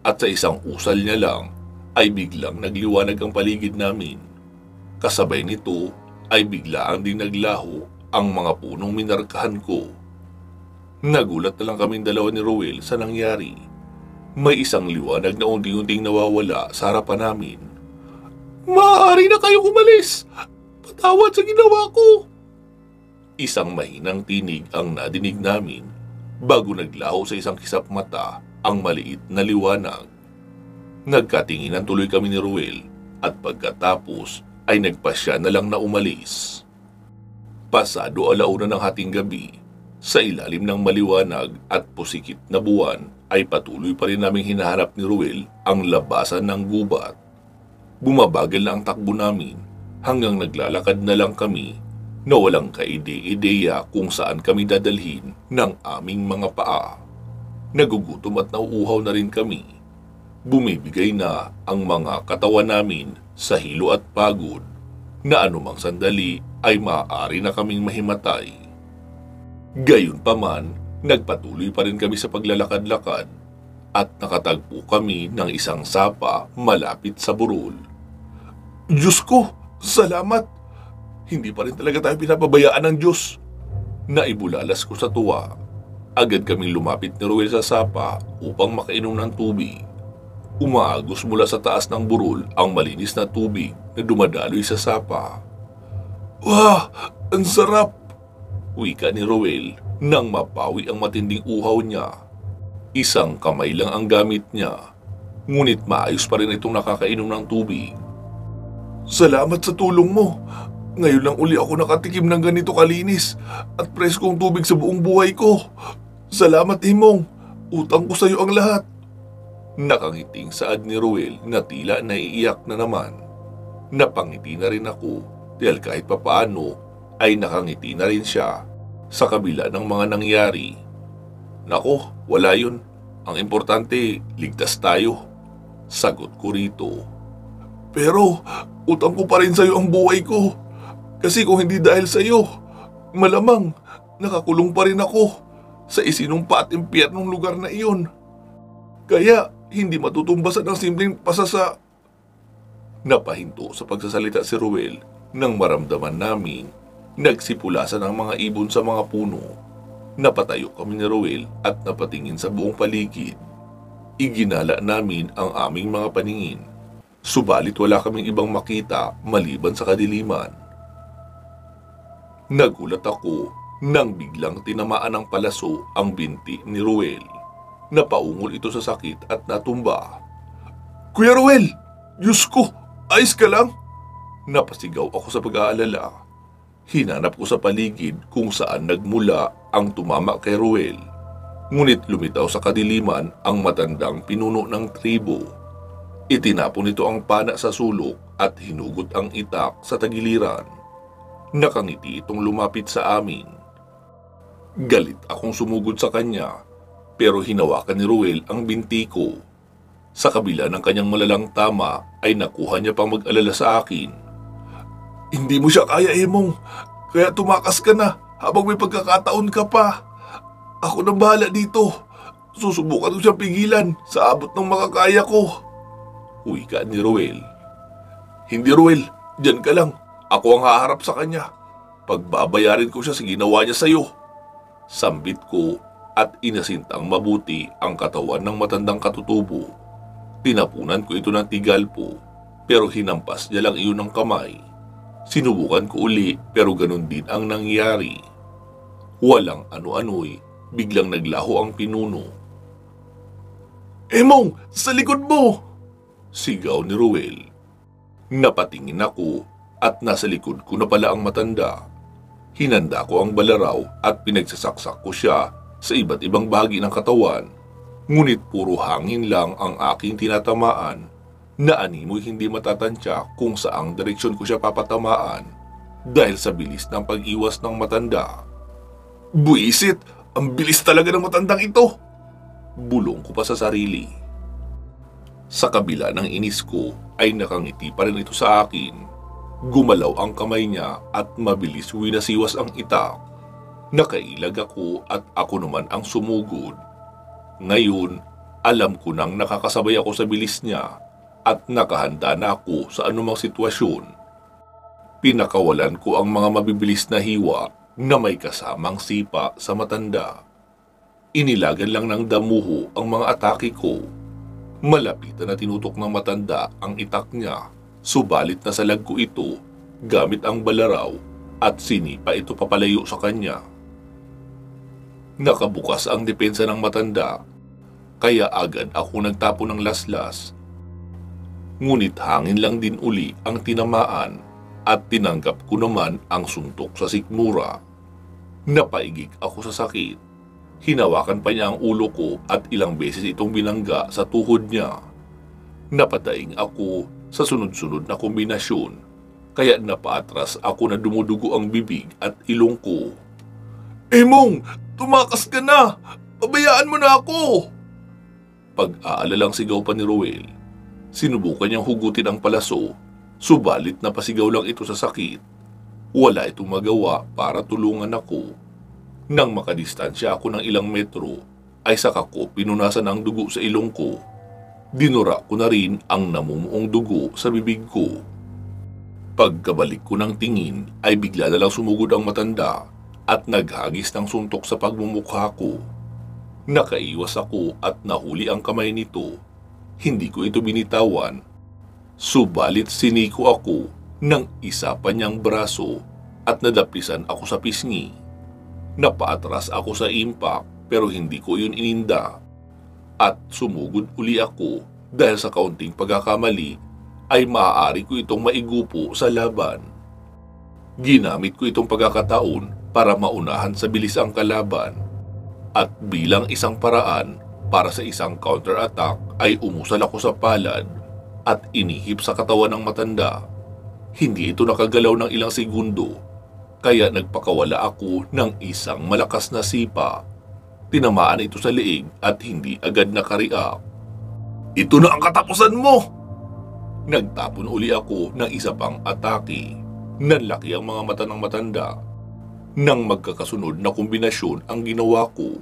Speaker 1: at sa isang usal niya lang ay biglang nagliwanag ang paligid namin. Kasabay nito ay biglaan din naglaho ang mga punong minarkahan ko. Nagulat na lang kaming dalawa ni Roel sa nangyari. May isang liwanag na unti-unting nawawala sa harapan namin. "Maaari na kayong umalis! Patawad sa ginawa ko!" Isang mahinang tinig ang nadinig namin bago naglaho sa isang kisap mata ang maliit na liwanag. Nagkatinginan tuloy kami ni Roel at pagkatapos ay nagpasya na lang na umalis. Pasado 1:00 ng hating gabi, sa ilalim ng maliwanag at pusikit na buwan ay patuloy pa rin naming hinahanap ni Roel ang labasan ng gubat. Bumabagal na ang takbo namin hanggang naglalakad na lang kami na walang kaide-ideya kung saan kami dadalhin ng aming mga paa. Nagugutom at nauuhaw na rin kami. Bumibigay na ang mga katawan namin sa hilo at pagod na anumang sandali ay maaari na kaming mahimatay. Gayunpaman, nagpatuloy pa rin kami sa paglalakad-lakad at nakatagpo kami ng isang sapa malapit sa burol. "Diyos ko, salamat! Hindi pa rin talaga tayo pinapabayaan ng Diyos." Naibulalas ko sa tuwa. Agad kaming lumapit ni Roel sa sapa upang makainom ng tubig. Umaagos mula sa taas ng burol ang malinis na tubig na dumadaloy sa sapa. "Wah! Ang sarap!" wika ni Roel nang mapawi ang matinding uhaw niya. Isang kamay lang ang gamit niya, ngunit maayos pa rin itong nakakainom ng tubig. "Salamat sa tulong mo. Ngayon lang uli ako nakatikim ng ganito kalinis at preskong tubig sa buong buhay ko. Salamat, Himong. Utang ko sa iyo ang lahat." Nakangiting saad ni Roel na tila naiiyak na naman. Napangiti na rin ako dahil kahit papaano ay nakangiti na rin siya sa kabila ng mga nangyari. "Nako, wala yun. Ang importante, ligtas tayo," sagot ko rito. "Pero utang ko pa rin sa iyo ang buhay ko. Kasi kung hindi dahil sa iyo, malamang nakakulong pa rin ako sa isinumpa at impyernong lugar na iyon. Kaya hindi matutumbasan ang simpleng pasasa." Napahinto sa pagsasalita si Roel nang maramdaman namin nagsipulasan ang mga ibon sa mga puno. Napatayo kami ni Roel at napatingin sa buong paligid. Iginala namin ang aming mga paningin. Subalit wala kaming ibang makita maliban sa kadiliman. Nagulat ako nang biglang tinamaan ng palaso ang binti ni Roel. Napaungol ito sa sakit at natumba. "Kuya Roel! Diyos ko! Ayos ka lang?" Napasigaw ako sa pag-aalala. Hinanap ko sa paligid kung saan nagmula ang tumama kay Roel. Ngunit lumitaw sa kadiliman ang matandang pinuno ng tribo. Itinapon nito ang pana sa sulok at hinugot ang itak sa tagiliran. Nakangiti itong lumapit sa amin. Galit akong sumugod sa kanya, pero hinawakan ni Roel ang binti ko. Sa kabila ng kanyang malalang tama ay nakuha niya pang mag-alala sa akin. "Hindi mo siya kaya, Emong. Kaya tumakas ka na habang may pagkakataon ka pa. Ako na bahala dito. Susubukan ko siyang pigilan sa abot ng makakaya ko." Wika ni Roel. "Hindi, Roel. Diyan ka lang. Ako ang haharap sa kanya. Pagbabayarin ko siya sa ginawa niya sa'yo." Sambit ko at inasintang mabuti ang katawan ng matandang katutubo. Tinapunan ko ito ng tigalpo, pero hinampas niya lang iyon ng kamay. Sinubukan ko uli, pero ganun din ang nangyari. Walang ano-ano'y biglang naglaho ang pinuno. "Emong, sa likod mo!" sigaw ni Roel. Napatingin ako at nasa likod ko na pala ang matanda. Hinanda ko ang balaraw at pinagsasaksak ko siya sa iba't ibang bahagi ng katawan. Ngunit puro hangin lang ang aking tinatamaan na animoy hindi matatantya kung saang direksyon ko siya papatamaan dahil sa bilis ng pag-iwas ng matanda. "Buisit! Ang bilis talaga ng matandang ito!" bulong ko pa sa sarili. Sa kabila ng inis ko ay nakangiti pa rin ito sa akin. Gumalaw ang kamay niya at mabilis winasiwas ang itak. Nakailag ako at ako naman ang sumugod. Ngayon, alam ko nang nakakasabay ako sa bilis niya at nakahanda na ako sa anumang sitwasyon. Pinakawalan ko ang mga mabibilis na hiwa na may kasamang sipa sa matanda. Inilagan lang ng damuho ang mga atake ko. Malapitan na tinutok ng matanda ang itak niya, subalit nasalag ko ito gamit ang balaraw at sinipa ito papalayo sa kanya. Nakabukas ang depensa ng matanda, kaya agad ako nagtapo ng laslas. Ngunit hangin lang din uli ang tinamaan at tinanggap ko naman ang suntok sa sikmura. Napaigik ako sa sakit. Hinawakan pa niya ang ulo ko at ilang beses itong binangga sa tuhod niya. Napadaing ako sa sunod-sunod na kombinasyon, kaya napaatras ako na dumudugo ang bibig at ilong ko. "Emong, tumakas ka na! Pabayaan mo na ako!" Pag-aalalang sigaw pa ni Roel. Sinubukan niyang hugutin ang palaso, subalit napasigaw lang ito sa sakit. Wala itong magawa para tulungan ako. Nang makadistansya ako ng ilang metro, ay saka ko pinunasan ang dugo sa ilong ko. Dinura ko na rin ang namumuong dugo sa bibig ko. Pagkabalik ko ng tingin ay bigla na lang sumugod ang matanda at naghagis ng suntok sa pagmumukha ko. Nakaiwas ako at nahuli ang kamay nito. Hindi ko ito binitawan. Subalit siniko ako ng isa pa niyang braso at nadapisan ako sa pisngi. Napaatras ako sa impact pero hindi ko yun ininda. At sumugod uli ako dahil sa kaunting pagkakamali ay maaari ko itong maigupo sa laban. Ginamit ko itong pagkakataon para maunahan sa bilis ang kalaban. At bilang isang paraan para sa isang counter-attack ay umusal ako sa palad at inihip sa katawan ng matanda. Hindi ito nakagalaw ng ilang segundo, kaya nagpakawala ako ng isang malakas na sipa. Tinamaan ito sa leeg at hindi agad nakariak. "Ito na ang katapusan mo!" Nagtapon uli ako ng isa pang atake. Nanlaki ang mga mata ng matanda. Nang magkakasunod na kombinasyon ang ginawa ko,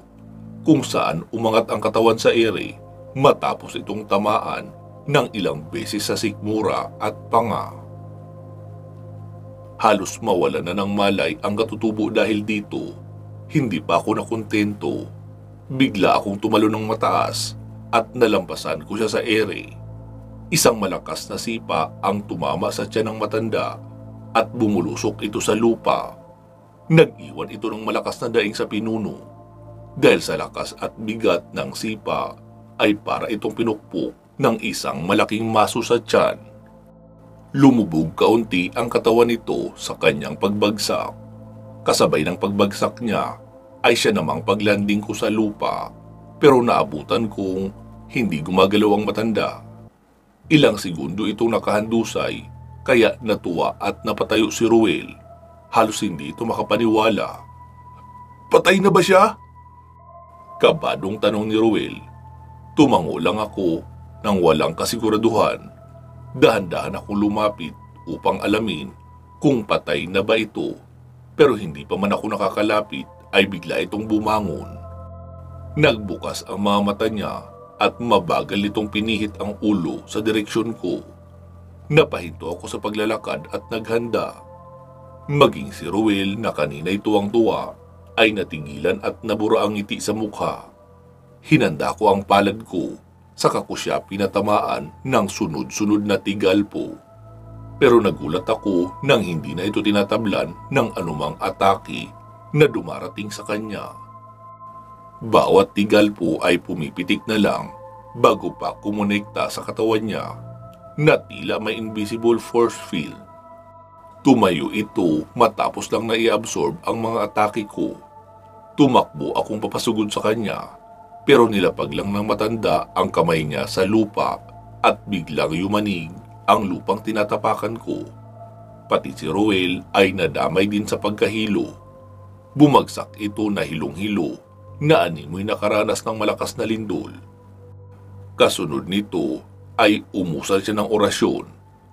Speaker 1: kung saan umangat ang katawan sa ere matapos itong tamaan ng ilang beses sa sikmura at panga. Halos mawala na ng malay ang katutubo dahil dito. Hindi pa ako nakontento. Bigla akong tumalo ng mataas at nalampasan ko siya sa ere. Isang malakas na sipa ang tumama sa tiyan ng matanda at bumulusok ito sa lupa. Nag-iwan ito ng malakas na daing sa pinuno. Dahil sa lakas at bigat ng sipa ay para itong pinukpok ng isang malaking maso sa tiyan. Lumubog kaunti ang katawan nito sa kanyang pagbagsak. Kasabay ng pagbagsak niya ay siya namang paglanding ko sa lupa, pero naabutan kong hindi gumagalaw ang matanda. Ilang segundo itong nakahandusay, kaya natuwa at napatayo si Ruel. Halos hindi ito makapaniwala. "Patay na ba siya?" Kabadong tanong ni Ruel. Tumango lang ako nang walang kasiguraduhan. Dahan-dahan akong lumapit upang alamin kung patay na ba ito, pero hindi pa man ako nakakalapit ay bigla itong bumangon. Nagbukas ang mga mata niya at mabagal itong pinihit ang ulo sa direksyon ko. Napahinto ako sa paglalakad at naghanda. Maging si Ruel na kanina'y tuwang-tuwa ay natigilan at nabura ang ngiti sa mukha. Hinanda ko ang palad ko, saka ko siya pinatamaan ng sunod-sunod na tigalpo. Pero nagulat ako nang hindi na ito tinatablan ng anumang atake na dumarating sa kanya. Bawat tigalpo ay pumipitik na lang bago pa kumonekta sa katawan niya na tila may invisible force field. Tumayo ito matapos lang na i-absorb ang mga atake ko. Tumakbo akong papasugod sa kanya, pero nilapag lang ng matanda ang kamay niya sa lupa at biglang yumanig ang lupang tinatapakan ko. Pati si Roel ay nadamay din sa pagkahilo. Bumagsak ito na hilong-hilo na animoy nakaranas ng malakas na lindol. Kasunod nito ay umusal siya ng orasyon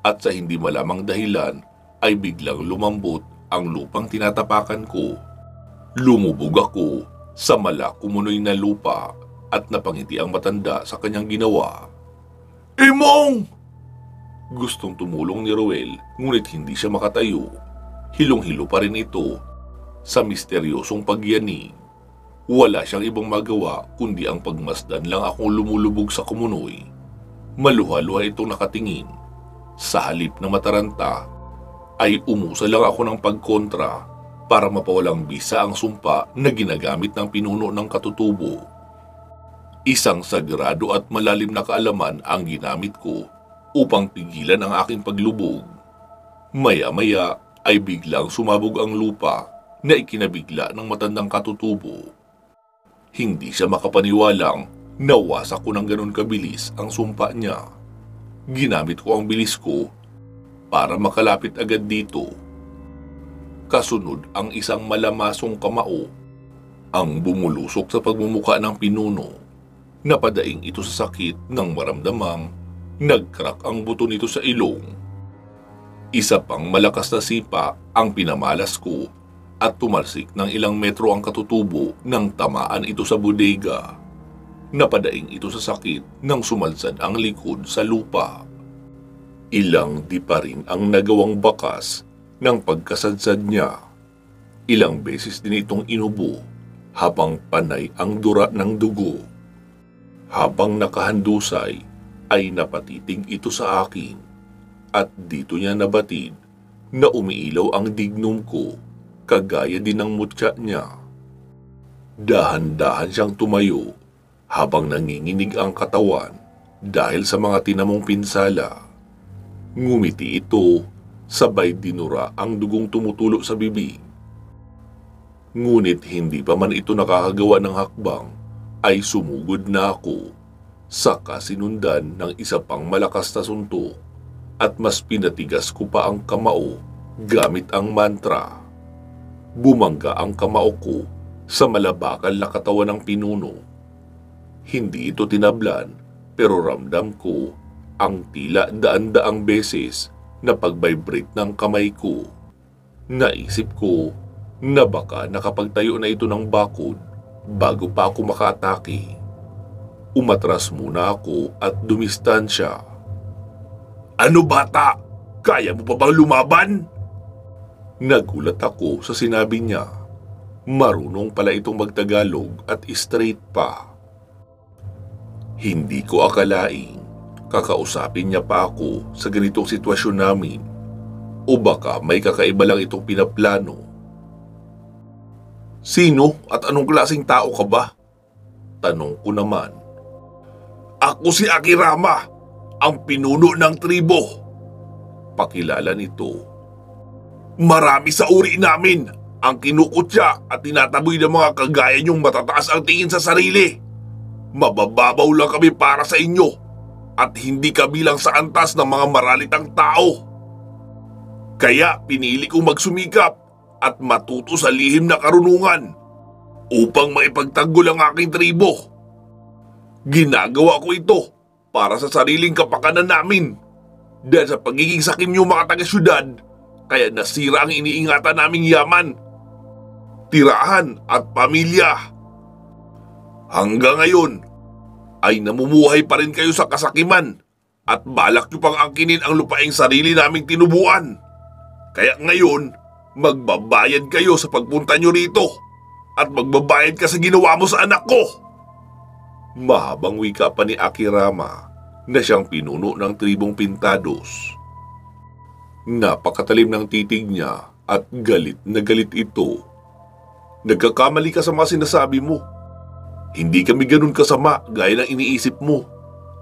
Speaker 1: at sa hindi malamang dahilan ay biglang lumambot ang lupang tinatapakan ko. Lumubog ako sa malakumunoy na lupa at napangiti ang matanda sa kanyang ginawa. Imong! Gustong tumulong ni Ruel ngunit hindi siya makatayo. Hilong-hilo pa rin ito sa misteryosong pagyanig. Wala siyang ibang magawa kundi ang pagmasdan lang akong lumulubog sa kumunoy. Maluha-luha itong nakatingin. Sa halip na mataranta, ay umusa lang ako ng pagkontra para mapawalang bisa ang sumpa na ginagamit ng pinuno ng katutubo. Isang sagrado at malalim na kaalaman ang ginamit ko upang pigilan ang aking paglubog. Maya-maya ay biglang sumabog ang lupa na ikinabigla ng matandang katutubo. Hindi siya makapaniwalang nawasak ko ng ganon kabilis ang sumpa niya. Ginamit ko ang bilis ko para makalapit agad dito. Kasunod ang isang malamasong kamao ang bumulusok sa pagmumuka ng pinuno. Napadaing ito sa sakit nang maramdamang nagcrack ang buto nito sa ilong. Isa pang malakas na sipa ang pinamalas ko at tumalsik ng ilang metro ang katutubo nang tamaan ito sa bodega. Napadaing ito sa sakit nang sumalsad ang likod sa lupa. Ilang di pa rin ang nagawang bakas ng pagkasadsad niya. Ilang beses din itong inubo habang panay ang dura ng dugo. Habang nakahandusay ay napatitig ito sa akin at dito niya nabatid na umiilaw ang dignum ko kagaya din ng mutya niya. Dahan-dahan siyang tumayo habang nanginginig ang katawan dahil sa mga tinamong pinsala. Ngumiti ito, sabay dinura ang dugong tumutulo sa bibig. Ngunit hindi pa man ito nakakagawa ng hakbang, ay sumugod na ako. Saka sinundan ng isa pang malakas na suntok at mas pinatigas ko pa ang kamao gamit ang mantra. Bumangga ang kamao ko sa malabakal na katawan ng pinuno. Hindi ito tinablan pero ramdam ko ang tila daan-daang beses na pag-vibrate ng kamay ko. Naisip ko na baka nakapagtayo na ito ng bakod bago pa ako makaatake. Umatras muna ako at dumistansya. Ano bata? Kaya mo pa bang lumaban? Nagulat ako sa sinabi niya. Marunong pala itong magtagalog at straight pa. Hindi ko akalaing kakausapin niya pa ako sa ganitong sitwasyon namin o baka may kakaiba lang itong pinaplano. Sino at anong klaseng tao ka ba? Tanong ko naman. Ako si Akirama, ang pinuno ng tribo. Pakilala nito. Marami sa uri namin ang kinukutya at tinataboy ng mga kagaya niyong matataas ang tingin sa sarili. Mabababaw lang kami para sa inyo at hindi kabilang sa antas ng mga maralitang tao. Kaya pinili kong magsumikap at matuto sa lihim na karunungan upang maipagtanggol ang aking tribo. Ginagawa ko ito para sa sariling kapakanan namin. Dahil sa pagiging sakim niyo mga taga-syudad, kaya nasira ang iniingatan naming yaman, tirahan at pamilya. Hanggang ngayon ay namumuhay pa rin kayo sa kasakiman at balak niyo pang angkinin ang lupaing sarili naming tinubuan. Kaya ngayon, magbabayad kayo sa pagpunta niyo rito at magbabayad ka sa ginawa mo sa anak ko. Mahabang wika pa ni Akirama na siyang pinuno ng tribong Pintados. Napakatalim ng titig niya at galit na galit ito. Nagkakamali ka sa mga sinasabi mo. Hindi kami ganun kasama gaya ng iniisip mo.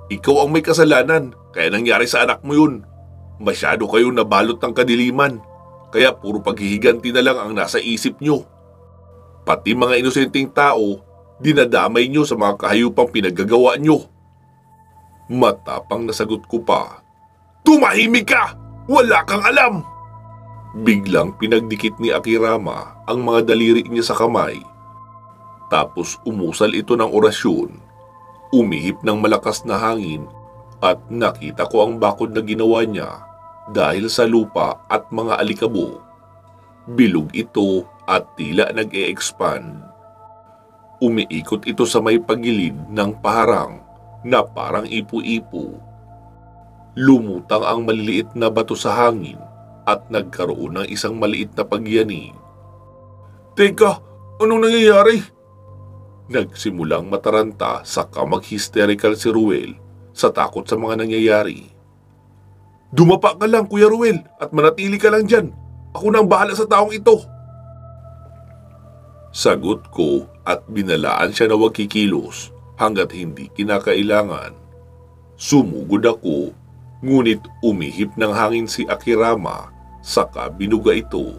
Speaker 1: Ikaw ang may kasalanan kaya nangyari sa anak mo yun. Masyado kayong nabalot ng kadiliman kaya puro paghihiganti na lang ang nasa isip nyo. Pati mga inosenteng tao dinadamay nyo sa mga kahayupang pinaggagawa nyo. Matapang nasagot ko pa. Tumahimik ka! Wala kang alam! Biglang pinagdikit ni Akirama ang mga daliri niya sa kamay. Tapos umusal ito ng orasyon. Umihip ng malakas na hangin at nakita ko ang bakod na ginawa niya dahil sa lupa at mga alikabok. Bilog ito at tila nag-e-expand. Umiikot ito sa may pagilid ng paharang na parang ipu-ipo. Lumutang ang maliliit na bato sa hangin at nagkaroon ng isang maliit na pagyanig. Teka, anong nangyayari? Nagsimulang mataranta saka mag-hysterical si Ruel sa takot sa mga nangyayari. Dumapa ka lang, Kuya Ruel, at manatili ka lang dyan. Ako na ang bahala sa taong ito. Sagot ko at binalaan siya na huwag kikilos hanggat hindi kinakailangan. Sumugod ako, ngunit umihip ng hangin si Akirama saka binuga ito.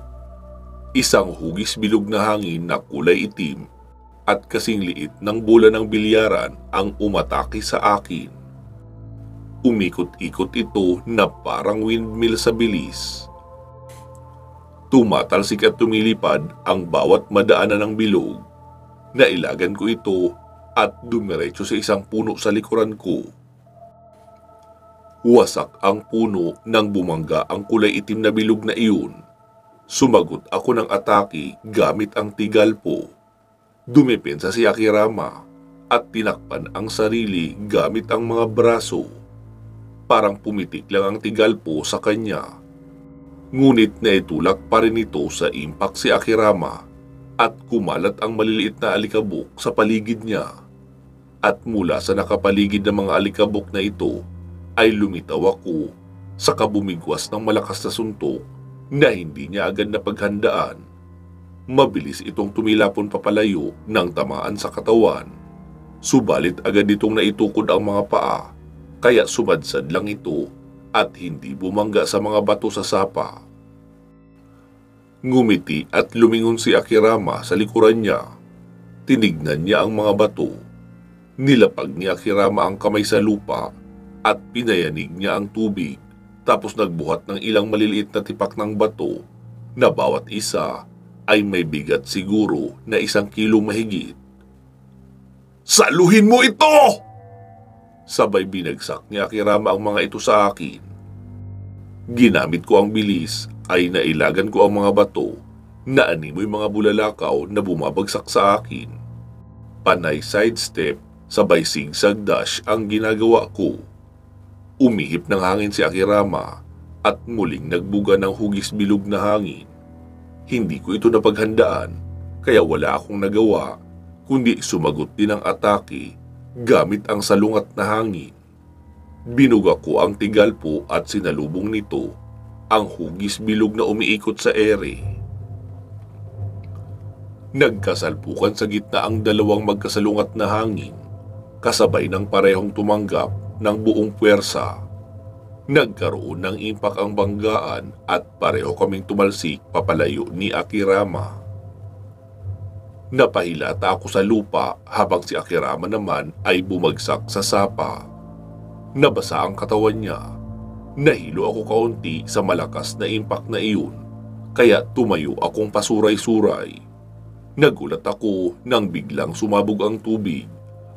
Speaker 1: Isang hugis bilog na hangin na kulay itim at kasing liit ng bola ng bilyaran ang umatake sa akin. Umikot-ikot ito na parang windmill sa bilis. Tumatalsik at tumilipad ang bawat madaanan ng bilog. Nailagan ko ito at dumiretso sa isang puno sa likuran ko. Wasak ang puno nang bumangga ang kulay itim na bilog na iyon. Sumagot ako ng atake gamit ang tigalpo. Dumepensa si Akirama at tinakpan ang sarili gamit ang mga braso. Parang pumitik lang ang tigalpo sa kanya. Ngunit naitulak pa rin ito sa impact si Akirama at kumalat ang maliliit na alikabok sa paligid niya. At mula sa nakapaligid ng mga alikabok na ito ay lumitaw ako sa kabumigwas ng malakas na suntok na hindi niya agad napaghandaan. Mabilis itong tumilapon papalayo ng tamaan sa katawan. Subalit agad itong naitukod ang mga paa kaya sumadsad lang ito at hindi bumangga sa mga bato sa sapa. Ngumiti at lumingon si Akirama sa likuran niya. Tinignan niya ang mga bato. Nilapag ni Akirama ang kamay sa lupa at pinayanig niya ang tubig tapos nagbuhat ng ilang maliliit na tipak ng bato na bawat isa ay may bigat siguro na 1 kilo mahigit. Saluhin mo ito! Sabay binagsak ni Akirama ang mga ito sa akin. Ginamit ko ang bilis ay nailagan ko ang mga bato na animoy mga bulalakaw na bumabagsak sa akin. Panay sidestep, sabay zigzag dash ang ginagawa ko. Umihip ng hangin si Akirama at muling nagbuga ng hugis bilog na hangin. Hindi ko ito napaghandaan kaya wala akong nagawa kundi sumagot din ng atake gamit ang salungat na hangin. Binuga ko ang tigalpo at sinalubong nito ang hugis bilog na umiikot sa ere. Nagkasalpukan sa gitna ang dalawang magkasalungat na hangin, kasabay ng parehong tumanggap ng buong puwersa. Nagkaroon ng impak ang banggaan at pareho kaming tumalsik papalayo ni Akirama. Napahilata ako sa lupa habang si Akirama naman ay bumagsak sa sapa. Nabasa ang katawan niya. Nahilo ako kaunti sa malakas na impact na iyon, kaya tumayo akong pasuray-suray. Nagulat ako nang biglang sumabog ang tubig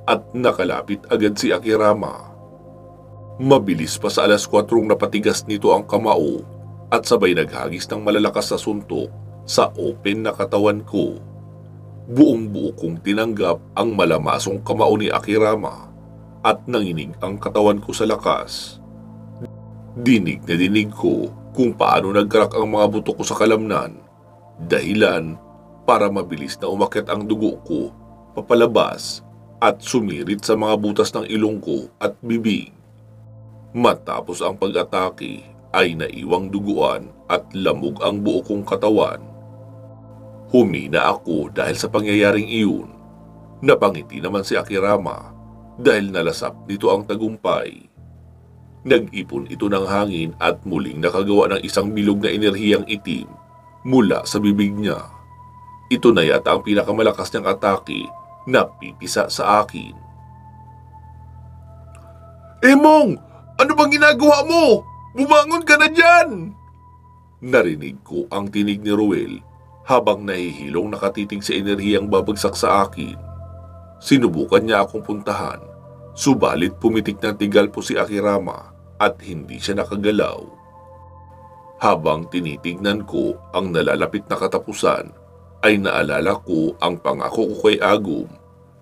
Speaker 1: at nakalapit agad si Akirama. Mabilis pa sa 4:00 napatigas nito ang kamao at sabay naghagis ng malalakas na suntok sa open na katawan ko. Buong-buo kong tinanggap ang malamasong kamao ni Akirama at nanginig ang katawan ko sa lakas. Dinig na dinig ko kung paano nag-crack ang mga buto ko sa kalamnan, dahilan para mabilis na umakyat ang dugo ko papalabas at sumirit sa mga butas ng ilong ko at bibig. Matapos ang pag-atake ay naiwang duguan at lamog ang buo kong katawan. Humina ako dahil sa pangyayaring iyon. Napangiti naman si Akirama dahil nalasap nito ang tagumpay. Nag-ipon ito ng hangin at muling nakagawa ng isang bilog na enerhiyang itim mula sa bibig niya. Ito na yata ang pinakamalakas niyang atake na pipisa sa akin. Emong! Ano bang ginagawa mo? Bumangon ka na dyan! Narinig ko ang tinig ni Ruel habang nahihilong nakatitig sa enerhiyang babagsak sa akin. Sinubukan niya akong puntahan, subalit pumitik ng tigalpo si Akirama at hindi siya nakagalaw. Habang tinitignan ko ang nalalapit na katapusan, ay naalala ko ang pangako ko kay Agum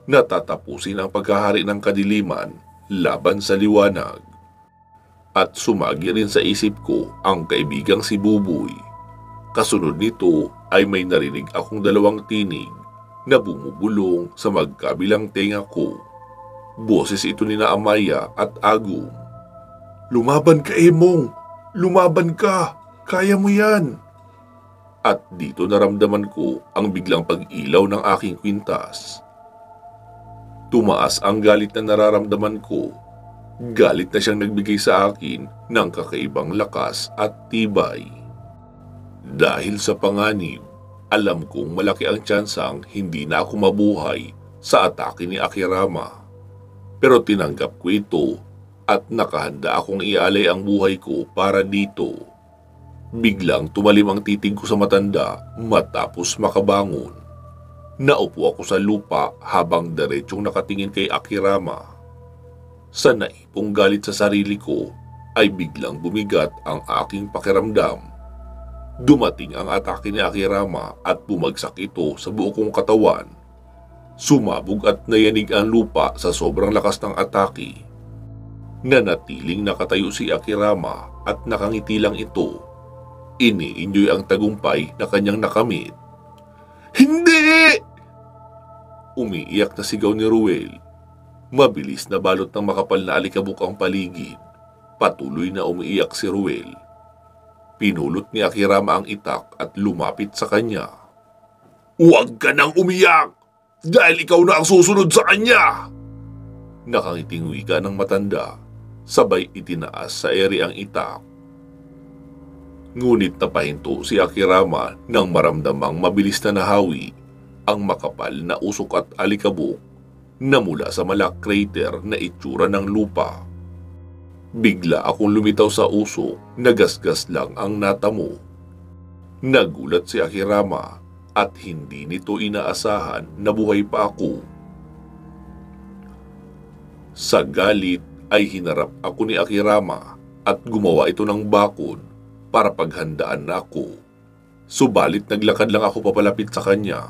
Speaker 1: na tatapusin ang pagkahari ng kadiliman laban sa liwanag. At sumagi rin sa isip ko ang kaibigang si Buboy. Kasunod nito ay may narinig akong dalawang tinig na bumubulong sa magkabilang tenga ko. Boses ito ni na Amaya at Agum. "Lumaban ka, Emong! Lumaban ka! Kaya mo yan!" At dito naramdaman ko ang biglang pag-ilaw ng aking kwintas. Tumaas ang galit na nararamdaman ko. Galit na siyang nagbigay sa akin ng kakaibang lakas at tibay. Dahil sa panganib, alam kong malaki ang tsansang hindi na ako mabuhay sa atake ni Akirama. Pero tinanggap ko ito at nakahanda akong ialay ang buhay ko para dito. Biglang tumalim ang titig ko sa matanda matapos makabangon. Naupo ako sa lupa habang diretsong nakatingin kay Akirama. Sa naipong galit sa sarili ko ay biglang bumigat ang aking pakiramdam. Dumating ang atake ni Akirama at bumagsak ito sa buo kong katawan. Sumabog at nayanig ang lupa sa sobrang lakas ng atake. Nanatiling nakatayo si Akirama at nakangiti lang ito. Ini-enjoy ang tagumpay na kanyang nakamit. "Hindi!" Umiiyak na sigaw ni Ruel. Mabilis na balot ng makapal na alikabok ang paligid. Patuloy na umiiyak si Ruel. Pinulot ni Akirama ang itak at lumapit sa kanya. "Huwag ka nang umiyak! Dahil ikaw na ang susunod sa kanya!" Nakangiting wika ng matanda, sabay itinaas sa ere ang itak. Ngunit napahinto si Akirama nang maramdamang mabilis na nahawi ang makapal na usok at alikabok na mula sa malak crater na itsura ng lupa. Bigla akong lumitaw sa usok, nagasgas lang ang natamo. Nagulat si Akirama at hindi nito inaasahan na buhay pa ako. Sa galit ay hinarap ako ni Akirama at gumawa ito ng bakod para paghandaan na ako. Subalit naglakad lang ako papalapit sa kanya.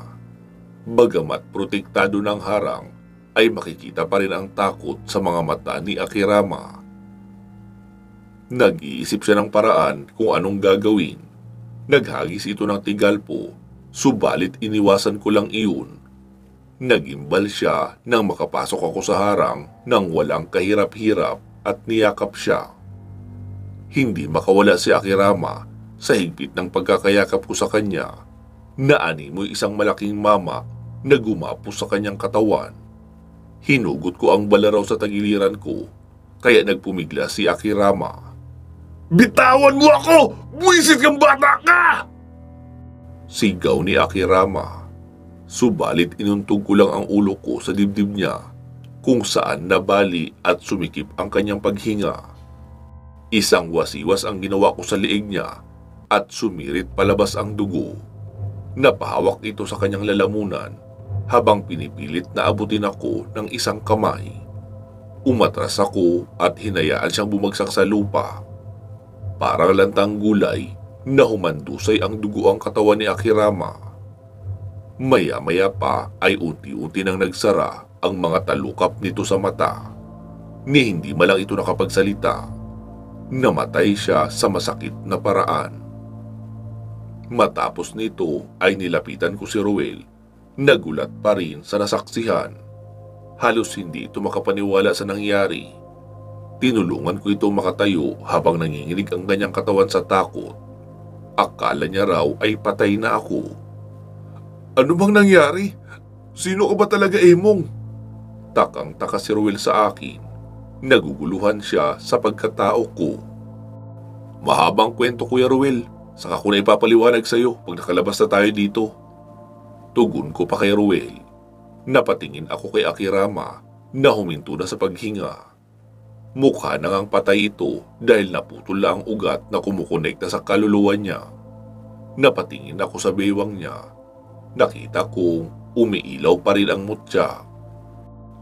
Speaker 1: Bagamat protektado ng harang, ay makikita pa rin ang takot sa mga mata ni Akirama. Nag-iisip siya ng paraan kung anong gagawin. Naghagis ito ng tigalpo, subalit iniwasan ko lang iyon. Nagimbal siya nang makapasok ako sa harang nang walang kahirap-hirap at niyakap siya. Hindi makawala si Akirama sa higpit ng pagkakayakap ko sa kanya. Naanimoy isang malaking mama na gumapos sa kanyang katawan. Hinugot ko ang balaraw sa tagiliran ko, kaya nagpumigla si Akirama. "Bitawan mo ako! Buwisit kang bata ka!" Sigaw ni Akirama. Subalit inuntog ko lang ang ulo ko sa dibdib niya, kung saan nabali at sumikip ang kanyang paghinga. Isang wasiwas ang ginawa ko sa liig niya at sumirit palabas ang dugo. Napahawak ito sa kanyang lalamunan habang pinipilit na abutin ako ng isang kamay. Umatras ako at hinayaan siyang bumagsak sa lupa. Parang lantang gulay na humandusay ang dugo ang katawan ni Akirama. Maya-maya pa ay unti-unti nang nagsara ang mga talukap nito sa mata. Ni hindi malang ito nakapagsalita. Namatay siya sa masakit na paraan. Matapos nito ay nilapitan ko si Ruel. Nagulat pa rin sa nasaksihan. Halos hindi ito makapaniwala sa nangyari. Tinulungan ko ito makatayo habang nanginginig ang kanyang katawan sa takot. Akala niya raw ay patay na ako. "Ano bang nangyari? Sino ka ba talaga, Emong?" Takang-taka si Ruel sa akin. Naguguluhan siya sa pagkatao ko. "Mahabang kwento, Kuya Ruel. Saka ko na ipapaliwanag sa iyo pag nakalabas na tayo dito." Tugon ko pa kay Ruel. Napatingin ako kay Akirama na huminto na sa paghinga. Mukha na ngang patay ito dahil naputol na ang ugat na kumukonekta sa kaluluwa niya. Napatingin ako sa bewang niya. Nakita kong umiilaw pa rin ang mutya.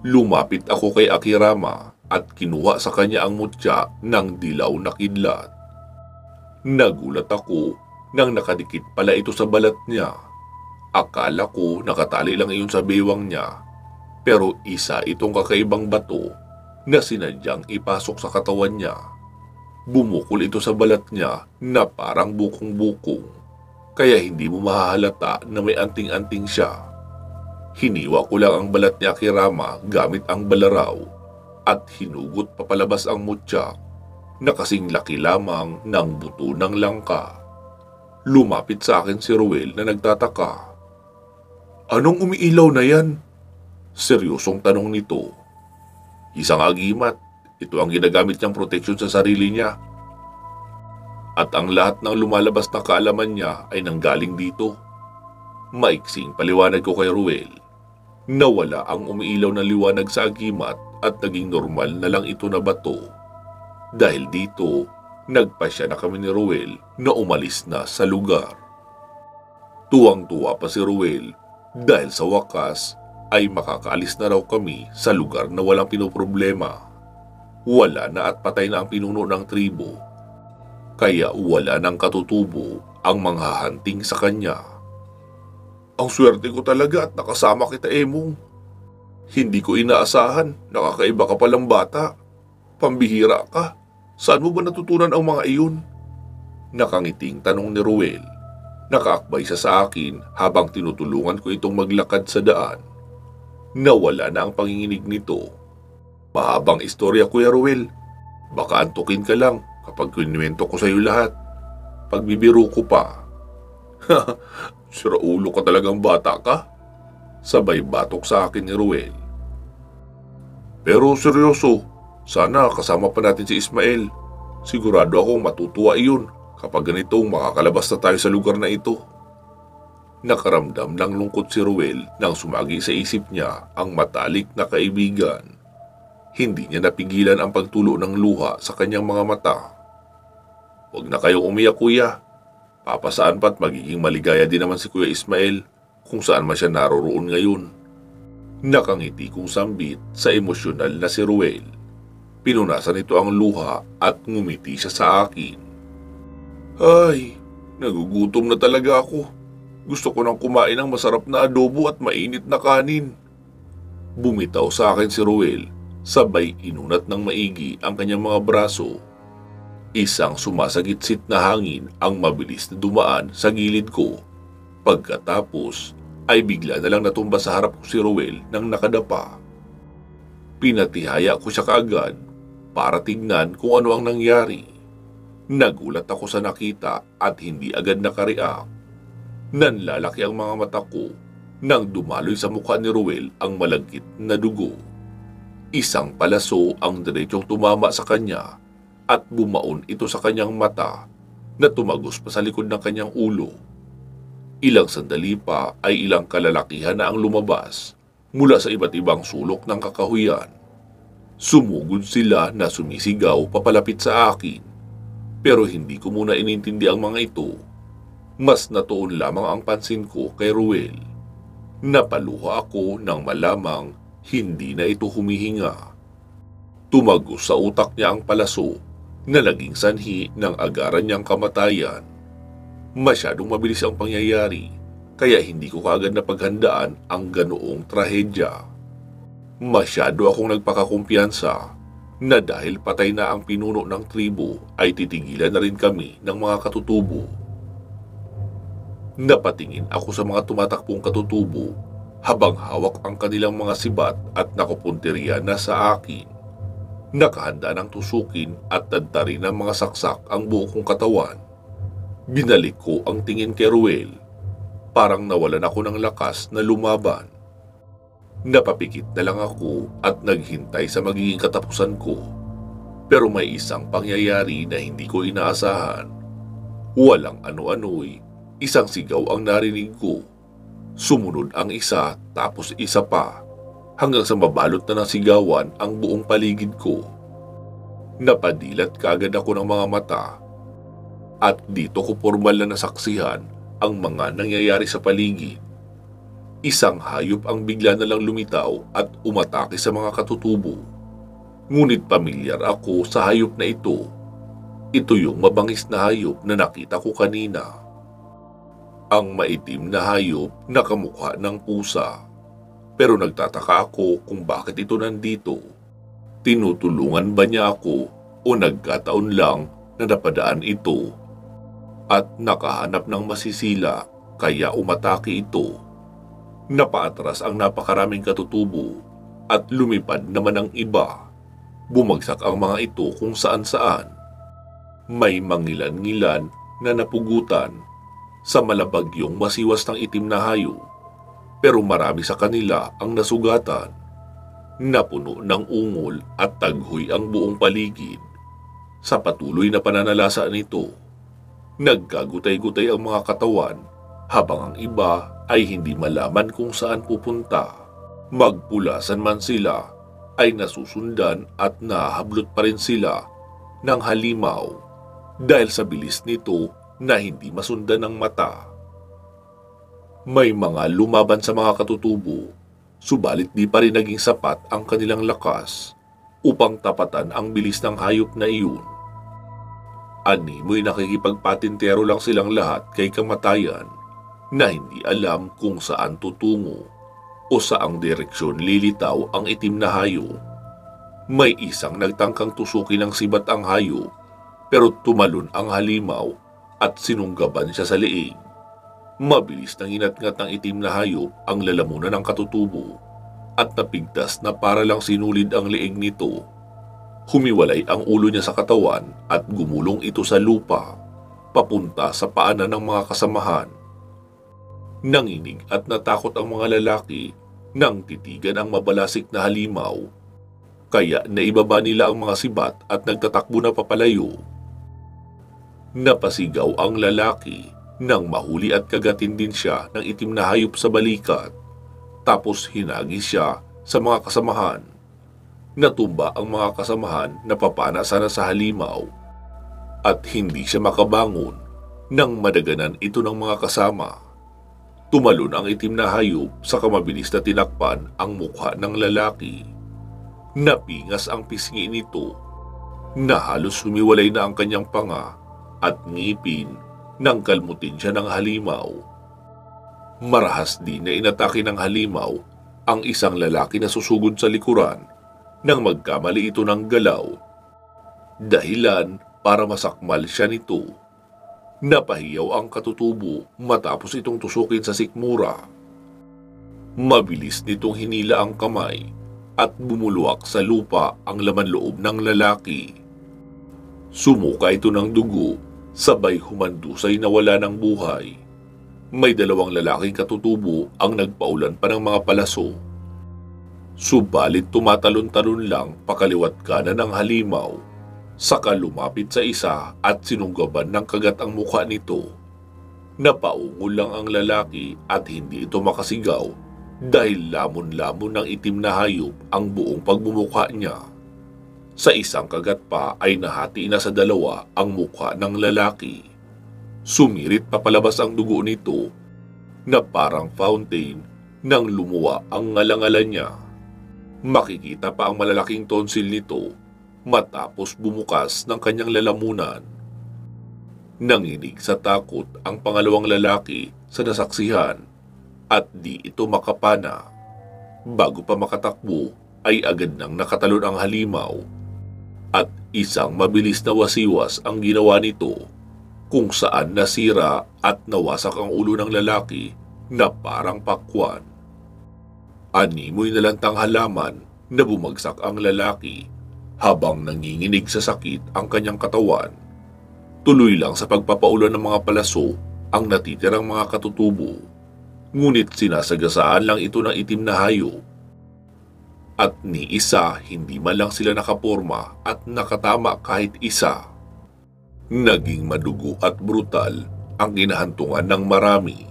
Speaker 1: Lumapit ako kay Akirama at kinuha sa kanya ang mutya ng dilaw na kidlat. Nagulat ako nang nakadikit pala ito sa balat niya. Akala ko nakatali lang iyon sa bewang niya, pero isa itong kakaibang bato na sinadyang ipasok sa katawan niya. Bumukol ito sa balat niya na parang bukong-bukong, kaya hindi mo mahahalata na may anting-anting siya. Hiniwa ko lang ang balat ni Akirama gamit ang balaraw at hinugot papalabas ang mutya na kasing laki lamang ng buto ng langka. Lumapit sa akin si Ruel na nagtataka. "Anong umiilaw na yan?" Seryosong tanong nito. "Isang agimat. Ito ang ginagamit niyang proteksyon sa sarili niya. At ang lahat ng lumalabas na kaalaman niya ay nanggaling dito." Maiksing paliwanag ko kay Ruel. Nawala ang umiilaw na liwanag sa agimat at naging normal na lang ito na bato. Dahil dito, nagpasya na kami ni Ruel na umalis na sa lugar. Tuwang-tuwa pa si Ruel dahil sa wakas ay makakaalis na raw kami sa lugar na walang pinoproblema. Wala na at patay na ang pinuno ng tribo, kaya wala nang katutubo ang manghahunting sa kanya. "Ang swerte ko talaga at nakasama kita, Emong. Hindi ko inaasahan, nakakaiba ka palang bata. Pambihira ka. Saan mo ba natutunan ang mga iyon?" Nakangiting tanong ni Ruel. Nakaakbay siya sa akin habang tinutulungan ko itong maglakad sa daan. Nawala na ang panginginig nito. "Mahabang istorya, Kuya Ruel. Baka antukin ka lang kapag kinuwento ko sa iyo lahat. Pagbibiro ko pa." "Siraulo ka talagang bata ka." Sabay batok sa akin ni Ruel. "Pero seryoso, sana kasama pa natin si Ismael. Sigurado akong matutuwa iyon kapag ganitong makakalabas na tayo sa lugar na ito." Nakaramdam ng lungkot si Ruel nang sumagi sa isip niya ang matalik na kaibigan. Hindi niya napigilan ang pagtulo ng luha sa kanyang mga mata. "Huwag na kayong umiyak, Kuya. Papasaan pa't magiging maligaya din naman si Kuya Ismael kung saan man siya naroroon ngayon." Nakangiti kong sambit sa emosyonal na si Ruel. Pinunasan nito ang luha at ngumiti siya sa akin. "Ay, nagugutom na talaga ako. Gusto ko nang kumain ng masarap na adobo at mainit na kanin." Bumitaw sa akin si Ruel, sabay inunat ng maigi ang kanyang mga braso. Isang sumasagitsit na hangin ang mabilis na dumaan sa gilid ko. Pagkatapos ay bigla na lang natumba sa harap ko si Ruel nang nakadapa. Pinatihaya ko siya kaagad para tignan kung ano ang nangyari. Nagulat ako sa nakita at hindi agad nakareact. Nanlalaki ang mga mata ko nang dumaloy sa mukha ni Ruel ang malagkit na dugo. Isang palaso ang diretsong tumama sa kanya at bumaon ito sa kanyang mata na tumagos pa sa likod ng kanyang ulo. Ilang sandali pa ay ilang kalalakihan na ang lumabas mula sa iba't ibang sulok ng kakahuyan. Sumugod sila na sumisigaw papalapit sa akin, pero hindi ko muna inintindi ang mga ito. Mas natuon lamang ang pansin ko kay Ruel. Napaluha ako nang malamang hindi na ito humihinga. Tumagos sa utak niya ang palaso na naging sanhi ng agaran niyang kamatayan. Masyadong mabilis ang pangyayari, kaya hindi ko kaagad napaghandaan ang ganoong trahedya. Masyado akong nagpakakumpiyansa na dahil patay na ang pinuno ng tribo ay titigilan na rin kami ng mga katutubo. Napatingin ako sa mga tumatakbong katutubo habang hawak ang kanilang mga sibat at nakupunteriya na sa akin. Nakahanda ng tusukin at tadtarin ng mga saksak ang buong kong katawan. Binalik ko ang tingin kay Ruel. Parang nawalan ako ng lakas na lumaban. Napapikit na lang ako at naghintay sa magiging katapusan ko. Pero may isang pangyayari na hindi ko inaasahan. Walang ano-ano'y isang sigaw ang narinig ko. Sumunod ang isa tapos isa pa hanggang sa mabalot na ng sigawan ang buong paligid ko. Napadilat kaagad ako ng mga mata at dito ko formal na nasaksihan ang mga nangyayari sa paligid. Isang hayop ang bigla na lang lumitaw at umatake sa mga katutubo. Ngunit pamilyar ako sa hayop na ito. Ito yung mabangis na hayop na nakita ko kanina. ang maitim na hayop na kamukha ng pusa. Pero nagtataka ako kung bakit ito nandito. Tinutulungan ba niya ako o nagkataon lang na napadaan ito at nakahanap ng masisila kaya umatake ito? Napaatras ang napakaraming katutubo at lumipad naman ang iba. Bumagsak ang mga ito kung saan-saan. May mangilan-ngilan na napugutan sa malabagyong masiwas ng itim na hayop, pero marami sa kanila ang nasugatan. Napuno ng ungol at taghoy ang buong paligid. Sa patuloy na pananalasa nito, nagkagutay-gutay ang mga katawan habang ang iba ay hindi malaman kung saan pupunta. Magpulasan man sila ay nasusundan at nahablot pa rin sila ng halimaw dahil sa bilis nito na hindi masundan ng mata. May mga lumaban sa mga katutubo, subalit di pa rin naging sapat ang kanilang lakas upang tapatan ang bilis ng hayop na iyon. Animoy nakikipagpatintero lang silang lahat kay kamatayan na hindi alam kung saan tutungo o saang direksyon lilitaw ang itim na hayop. May isang nagtangkang tusukin ng sibat ang hayop pero tumalon ang halimaw at sinunggaban siya sa leeg. Mabilis nang inatngat ng itim na hayop ang lalamunan ng katutubo at napigtas na para lang sinulid ang leeg nito. Humiwalay ang ulo niya sa katawan at gumulong ito sa lupa, papunta sa paanan ng mga kasamahan. Nanginig at natakot ang mga lalaki nang titigan ang mabalasik na halimaw, kaya naibaba nila ang mga sibat at nagtatakbo na papalayo. Napasigaw ang lalaki nang mahuli at kagatin din siya ng itim na hayop sa balikat, tapos hinagis siya sa mga kasamahan. Natumba ang mga kasamahan na papana sana sa halimaw at hindi siya makabangon nang madaganan ito ng mga kasama. Tumalon ang itim na hayop sa kamabilis na tinakpan ang mukha ng lalaki. Napingas ang pisngi nito na halos humiwalay na ang kanyang panga at ngipin nang kalmutin siya ng halimaw. Marahas din na inatake ng halimaw ang isang lalaki na susugod sa likuran nang magkamali ito ng galaw. Dahilan para masakmal siya nito. Napahiyaw ang katutubo matapos itong tusukin sa sikmura. Mabilis nitong hinila ang kamay at bumulwak sa lupa ang laman loob ng lalaki. Sumuka ito ng dugo, sabay humandusay na wala ng buhay. May dalawang lalaking katutubo ang nagpaulan pa ng mga palaso. Subalit tumatalon-talon lang pakaliwat kanan ng halimaw, saka lumapit sa isa at sinunggaban ng kagat ang mukha nito. Napaungol lang ang lalaki at hindi ito makasigaw dahil lamon-lamon ng itim na hayop ang buong pagbumukha niya. Sa isang kagat pa ay nahati na sa dalawa ang mukha ng lalaki. Sumirit papalabas ang dugo nito na parang fountain nang lumuwa ang ngalangalan niya. Makikita pa ang malalaking tonsil nito matapos bumukas ng kanyang lalamunan. Nanginig sa takot ang pangalawang lalaki sa nasaksihan at di ito makapana. Bago pa makatakbo ay agad nang nakatalon ang halimaw at isang mabilis na wasiwas ang ginawa nito kung saan nasira at nawasak ang ulo ng lalaki na parang pakwan. Animoy na lantang halaman na bumagsak ang lalaki habang nanginginig sa sakit ang kanyang katawan. Tuloy lang sa pagpapaulan ng mga palaso ang natitirang mga katutubo, ngunit sinasagasaan lang ito ng itim na hayop. At ni isa hindi man lang sila nakaporma at nakatama kahit isa. Naging madugo at brutal ang kinahantungan ng marami,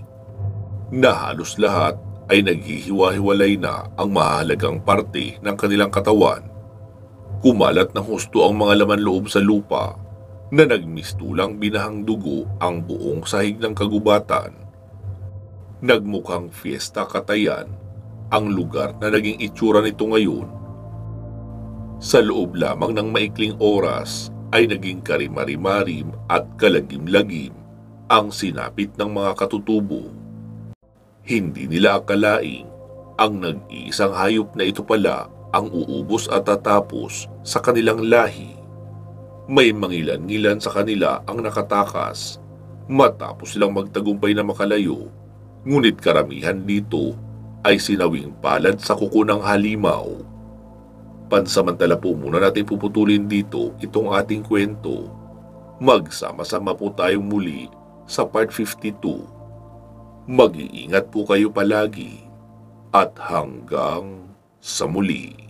Speaker 1: na halos lahat ay naghihiwa-hiwalay na ang mahalagang parte ng kanilang katawan. Kumalat ng husto ang mga laman loob sa lupa na nagmistulang binahang dugo ang buong sahig ng kagubatan. Nagmukhang fiesta katayan ang lugar na naging itsura nito ngayon. Sa loob lamang ng maikling oras ay naging karimari-marim at kalagim-lagim ang sinapit ng mga katutubo. Hindi nila akalaing ang nag-iisang hayop na ito pala ang uubos at tatapos sa kanilang lahi. May mangilan-ngilan sa kanila ang nakatakas matapos silang magtagumpay na makalayo, ngunit karamihan dito ay sinawing palad sa kuko ng halimaw. Pansamantala po muna natin puputulin dito itong ating kwento. Magsama-sama po tayong muli sa part 52. Mag-iingat po kayo palagi at hanggang sa muli.